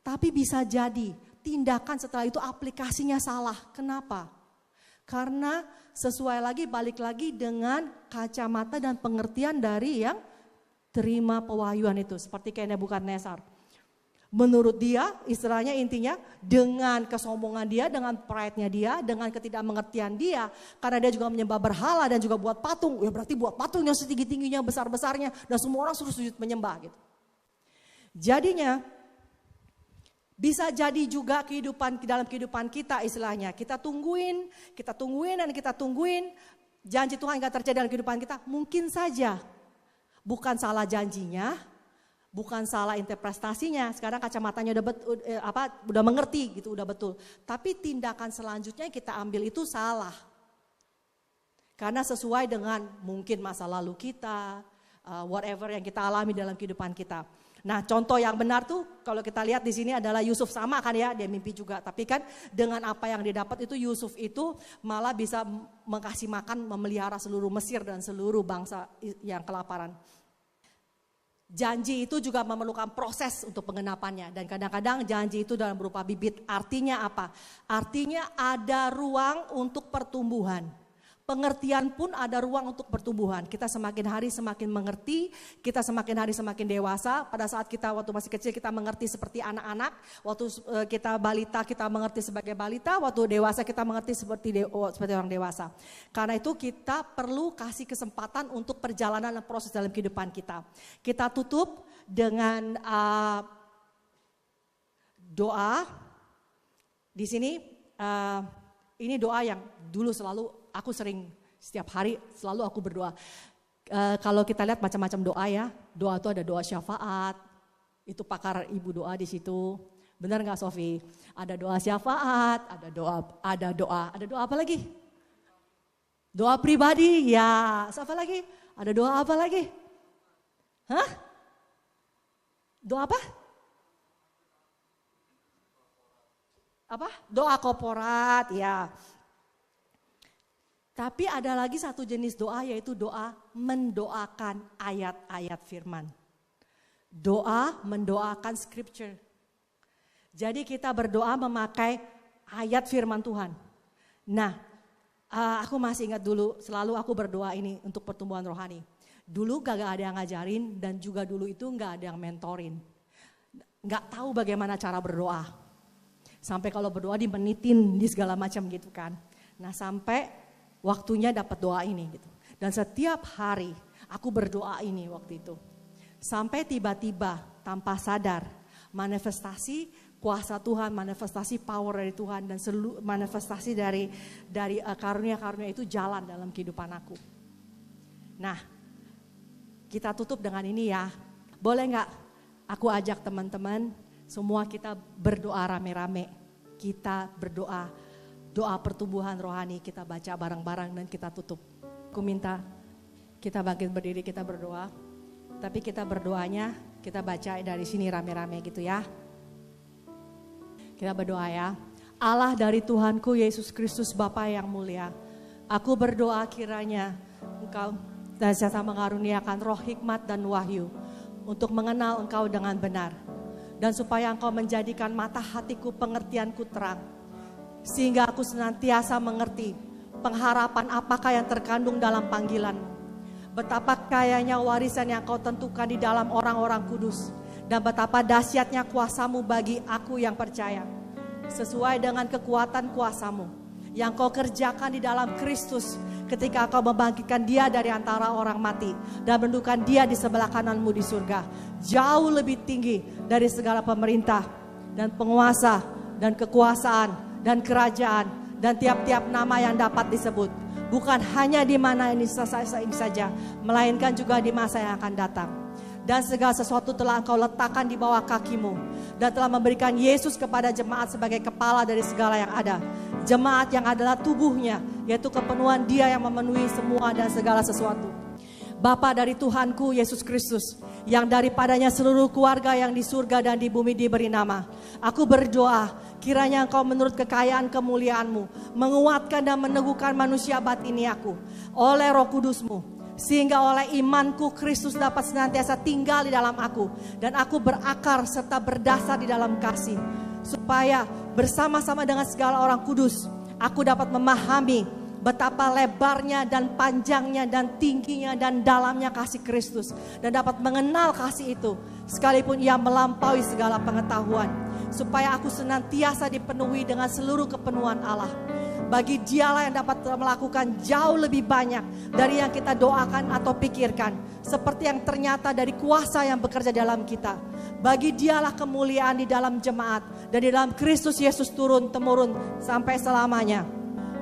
Tapi bisa jadi tindakan setelah itu aplikasinya salah. Kenapa? Karena balik lagi dengan kacamata dan pengertian dari yang terima pewahyuan itu. Seperti kayak Nebukadnezar. Menurut dia, istilahnya intinya dengan kesombongan dia, dengan pride-nya dia, dengan ketidakmengertian dia, karena dia juga menyembah berhala dan juga buat patung, ya berarti buat patung yang setinggi-tingginya, besar-besarnya, dan semua orang suruh sujud menyembah gitu. Jadinya, bisa jadi juga dalam kehidupan kita istilahnya, kita tungguin, janji Tuhan gak terjadi dalam kehidupan kita, mungkin saja bukan salah janjinya, bukan salah interpretasinya, sekarang kacamatanya udah mengerti gitu, udah betul. Tapi tindakan selanjutnya yang kita ambil itu salah. Karena sesuai dengan mungkin masa lalu kita, whatever yang kita alami dalam kehidupan kita. Nah contoh yang benar tuh kalau kita lihat di sini adalah Yusuf, sama kan ya, dia mimpi juga. Tapi kan dengan apa yang dia dapat itu Yusuf itu malah bisa mengkasih makan, memelihara seluruh Mesir dan seluruh bangsa yang kelaparan. Janji itu juga memerlukan proses untuk pengenapannya, dan kadang-kadang janji itu dalam berupa bibit. Artinya apa? Artinya ada ruang untuk pertumbuhan. Pengertian pun ada ruang untuk pertumbuhan. Kita semakin hari semakin mengerti, kita semakin hari semakin dewasa. Pada saat kita waktu masih kecil kita mengerti seperti anak-anak, waktu kita balita kita mengerti sebagai balita, waktu dewasa kita mengerti seperti orang dewasa. Karena itu kita perlu kasih kesempatan untuk perjalanan dan proses dalam kehidupan kita. Kita tutup dengan doa. Di sini ini doa yang dulu selalu aku sering setiap hari selalu aku berdoa. Kalau kita lihat macam-macam doa ya, doa itu ada doa syafaat, itu pakar ibu doa di situ. Benar nggak Sofi? Ada doa syafaat, ada doa apa lagi? Doa pribadi, ya. Apa lagi? Ada doa apa lagi? Hah? Doa apa? Apa? Doa korporat, ya. Tapi ada lagi satu jenis doa, yaitu doa mendoakan ayat-ayat firman. Doa mendoakan scripture. Jadi kita berdoa memakai ayat firman Tuhan. Nah, aku masih ingat dulu, selalu aku berdoa ini untuk pertumbuhan rohani. Dulu gak ada yang ngajarin, dan juga dulu itu gak ada yang mentorin. Gak tahu bagaimana cara berdoa. Sampai kalau berdoa dimenitin di segala macam gitu kan. Nah sampai waktunya dapat doa ini gitu. Dan setiap hari aku berdoa ini waktu itu. Sampai tiba-tiba tanpa sadar manifestasi kuasa Tuhan, manifestasi power dari Tuhan dan manifestasi dari karunia-karunia itu jalan dalam kehidupan aku. Nah, kita tutup dengan ini ya. Boleh nggak aku ajak teman-teman semua kita berdoa rame-rame. Kita berdoa, doa pertumbuhan rohani, kita baca bareng-bareng dan kita tutup. Aku minta kita bangkit berdiri, kita berdoa. Tapi kita berdoanya, kita baca dari sini rame-rame gitu ya. Kita berdoa ya. Allah dari Tuhanku Yesus Kristus Bapa yang mulia. Aku berdoa kiranya Engkau dan senantiasa mengaruniakan roh hikmat dan wahyu untuk mengenal Engkau dengan benar. Dan supaya Engkau menjadikan mata hatiku, pengertianku terang. Sehingga aku senantiasa mengerti pengharapan apakah yang terkandung dalam panggilan-Mu. Betapa kayanya warisan yang Kau tentukan di dalam orang-orang kudus. Dan betapa dahsyatnya kuasa-Mu bagi aku yang percaya. Sesuai dengan kekuatan kuasa-Mu yang Kau kerjakan di dalam Kristus ketika Kau membangkitkan Dia dari antara orang mati dan mendudukan Dia di sebelah kanan-Mu di surga. Jauh lebih tinggi dari segala pemerintah dan penguasa dan kekuasaan dan kerajaan dan tiap-tiap nama yang dapat disebut. Bukan hanya di mana ini saja, melainkan juga di masa yang akan datang. Dan segala sesuatu telah Engkau letakkan di bawah kaki-Mu dan telah memberikan Yesus kepada jemaat sebagai kepala dari segala yang ada. Jemaat yang adalah tubuhnya, yaitu kepenuhan Dia yang memenuhi semua dan segala sesuatu. Bapa dari Tuhanku Yesus Kristus, yang daripadanya seluruh keluarga yang di surga dan di bumi diberi nama. Aku berdoa, kiranya Engkau menurut kekayaan kemuliaan-Mu, menguatkan dan meneguhkan manusia batini aku, oleh Roh Kudus-Mu. Sehingga oleh imanku Kristus dapat senantiasa tinggal di dalam aku. Dan aku berakar serta berdasar di dalam kasih. Supaya bersama-sama dengan segala orang kudus, aku dapat memahami betapa lebarnya dan panjangnya dan tingginya dan dalamnya kasih Kristus. Dan dapat mengenal kasih itu sekalipun ia melampaui segala pengetahuan. Supaya aku senantiasa dipenuhi dengan seluruh kepenuhan Allah. Bagi Dialah yang dapat melakukan jauh lebih banyak dari yang kita doakan atau pikirkan. Seperti yang ternyata dari kuasa yang bekerja dalam kita. Bagi Dialah kemuliaan di dalam jemaat dan di dalam Kristus Yesus turun-temurun sampai selamanya.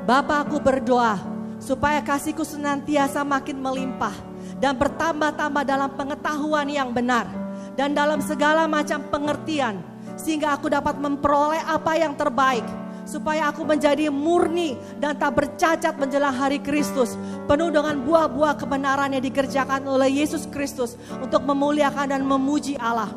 Bapa, aku berdoa supaya kasih-Ku senantiasa makin melimpah dan bertambah-tambah dalam pengetahuan yang benar dan dalam segala macam pengertian, sehingga aku dapat memperoleh apa yang terbaik, supaya aku menjadi murni dan tak bercacat menjelang hari Kristus, penuh dengan buah-buah kebenaran yang dikerjakan oleh Yesus Kristus untuk memuliakan dan memuji Allah.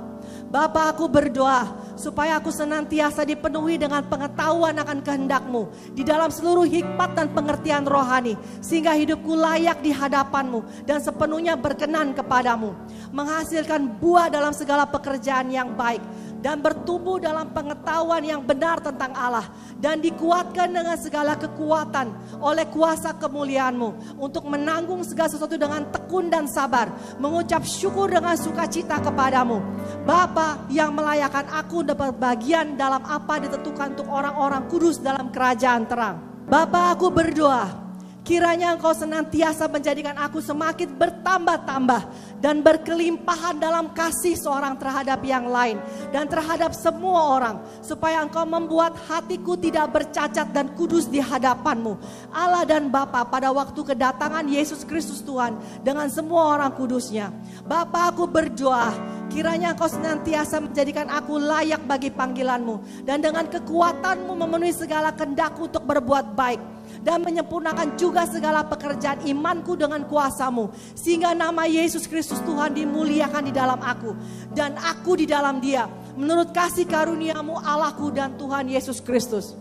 Bapa, aku berdoa supaya aku senantiasa dipenuhi dengan pengetahuan akan kehendak-Mu di dalam seluruh hikmat dan pengertian rohani, sehingga hidupku layak di hadapan-Mu dan sepenuhnya berkenan kepadamu, menghasilkan buah dalam segala pekerjaan yang baik dan bertumbuh dalam pengetahuan yang benar tentang Allah, dan dikuatkan dengan segala kekuatan oleh kuasa kemuliaan-Mu untuk menanggung segala sesuatu dengan tekun dan sabar, mengucap syukur dengan sukacita kepadamu. Bapa yang melayakkan aku dapat bagian dalam apa ditentukan untuk orang-orang kudus dalam kerajaan terang. Bapa, aku berdoa kiranya Engkau senantiasa menjadikan aku semakin bertambah-tambah dan berkelimpahan dalam kasih seorang terhadap yang lain dan terhadap semua orang, supaya Engkau membuat hatiku tidak bercacat dan kudus di hadapan-Mu, Allah dan Bapa, pada waktu kedatangan Yesus Kristus Tuhan dengan semua orang kudusnya. Bapa, aku berdoa kiranya Engkau senantiasa menjadikan aku layak bagi panggilan-Mu dan dengan kekuatan-Mu memenuhi segala kehendak-Ku untuk berbuat baik dan menyempurnakan juga segala pekerjaan imanku dengan kuasa-Mu, sehingga nama Yesus Kristus Tuhan dimuliakan di dalam aku dan aku di dalam Dia, menurut kasih karunia-Mu Allahku dan Tuhan Yesus Kristus.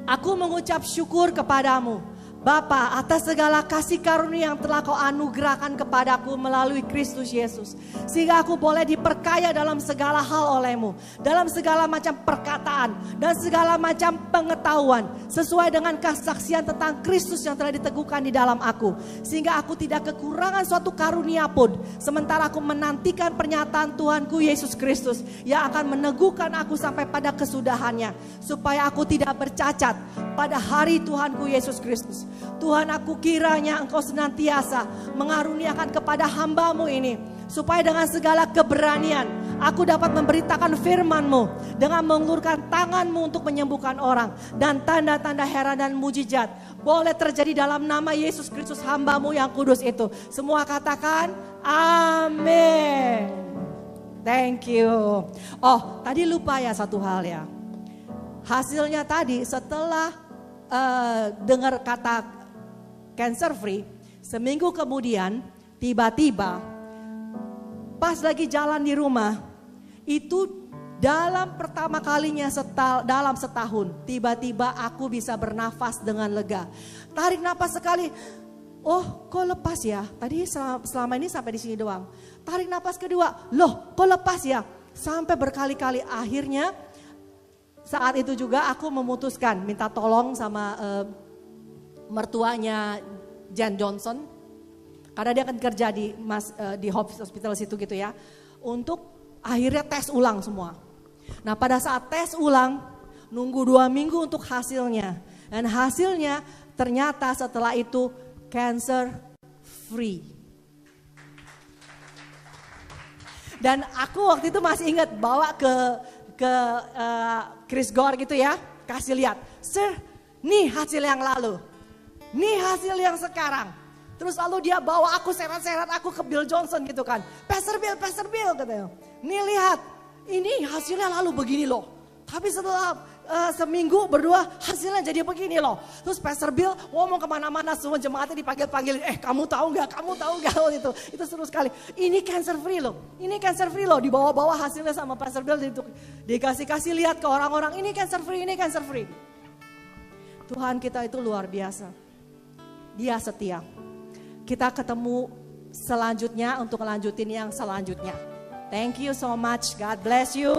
Aku mengucap syukur kepadamu Bapa, atas segala kasih karunia yang telah kau anugerahkan kepadaku melalui Kristus Yesus. Sehingga aku boleh diperkaya dalam segala hal oleh-Mu. Dalam segala macam perkataan dan segala macam pengetahuan. Sesuai dengan kesaksian tentang Kristus yang telah diteguhkan di dalam aku. Sehingga aku tidak kekurangan suatu karunia pun. Sementara aku menantikan pernyataan Tuhanku Yesus Kristus. Yang akan meneguhkan aku sampai pada kesudahannya. Supaya aku tidak bercacat pada hari Tuhanku Yesus Kristus. Tuhan, aku kiranya Engkau senantiasa mengaruniakan kepada hamba-Mu ini. Supaya dengan segala keberanian aku dapat memberitakan firman-Mu. Dengan mengulurkan tangan-Mu untuk menyembuhkan orang. Dan tanda-tanda heran dan mujizat boleh terjadi dalam nama Yesus Kristus hamba-Mu yang kudus itu. Semua katakan amin. Thank you. Oh, tadi lupa ya satu hal ya. Hasilnya tadi setelah dengar kata cancer free, seminggu kemudian tiba-tiba pas lagi jalan di rumah, itu dalam pertama kalinya dalam setahun, tiba-tiba aku bisa bernafas dengan lega. Tarik nafas sekali, oh kok lepas ya, tadi selama ini sampai di sini doang. Tarik nafas kedua, loh kok lepas ya, sampai berkali-kali. Akhirnya saat itu juga aku memutuskan minta tolong sama mertuanya Jan Johnson. Karena dia akan kerja di hospital situ gitu ya. Untuk akhirnya tes ulang semua. Nah pada saat tes ulang, nunggu 2 minggu untuk hasilnya. Dan hasilnya ternyata setelah itu cancer free. Dan aku waktu itu masih ingat bawa ke Chris Gore gitu ya, kasih lihat, sir, nih hasil yang lalu, nih hasil yang sekarang. Terus lalu dia bawa aku seret-seret aku ke Bill Johnson gitu kan, Pastor Bill katanya, nih lihat, ini hasilnya lalu begini loh. Tapi setelah seminggu berdua hasilnya jadi begini loh. Terus Pastor Bill ngomong kemana-mana, semua jemaatnya dipanggil-panggil. kamu tahu nggak itu seru sekali. Ini cancer free loh, dibawa-bawa hasilnya sama Pastor Bill, dikasih lihat ke orang-orang, ini cancer free. Tuhan kita itu luar biasa, Dia setia. Kita ketemu selanjutnya untuk lanjutin yang selanjutnya. Thank you so much, God bless you.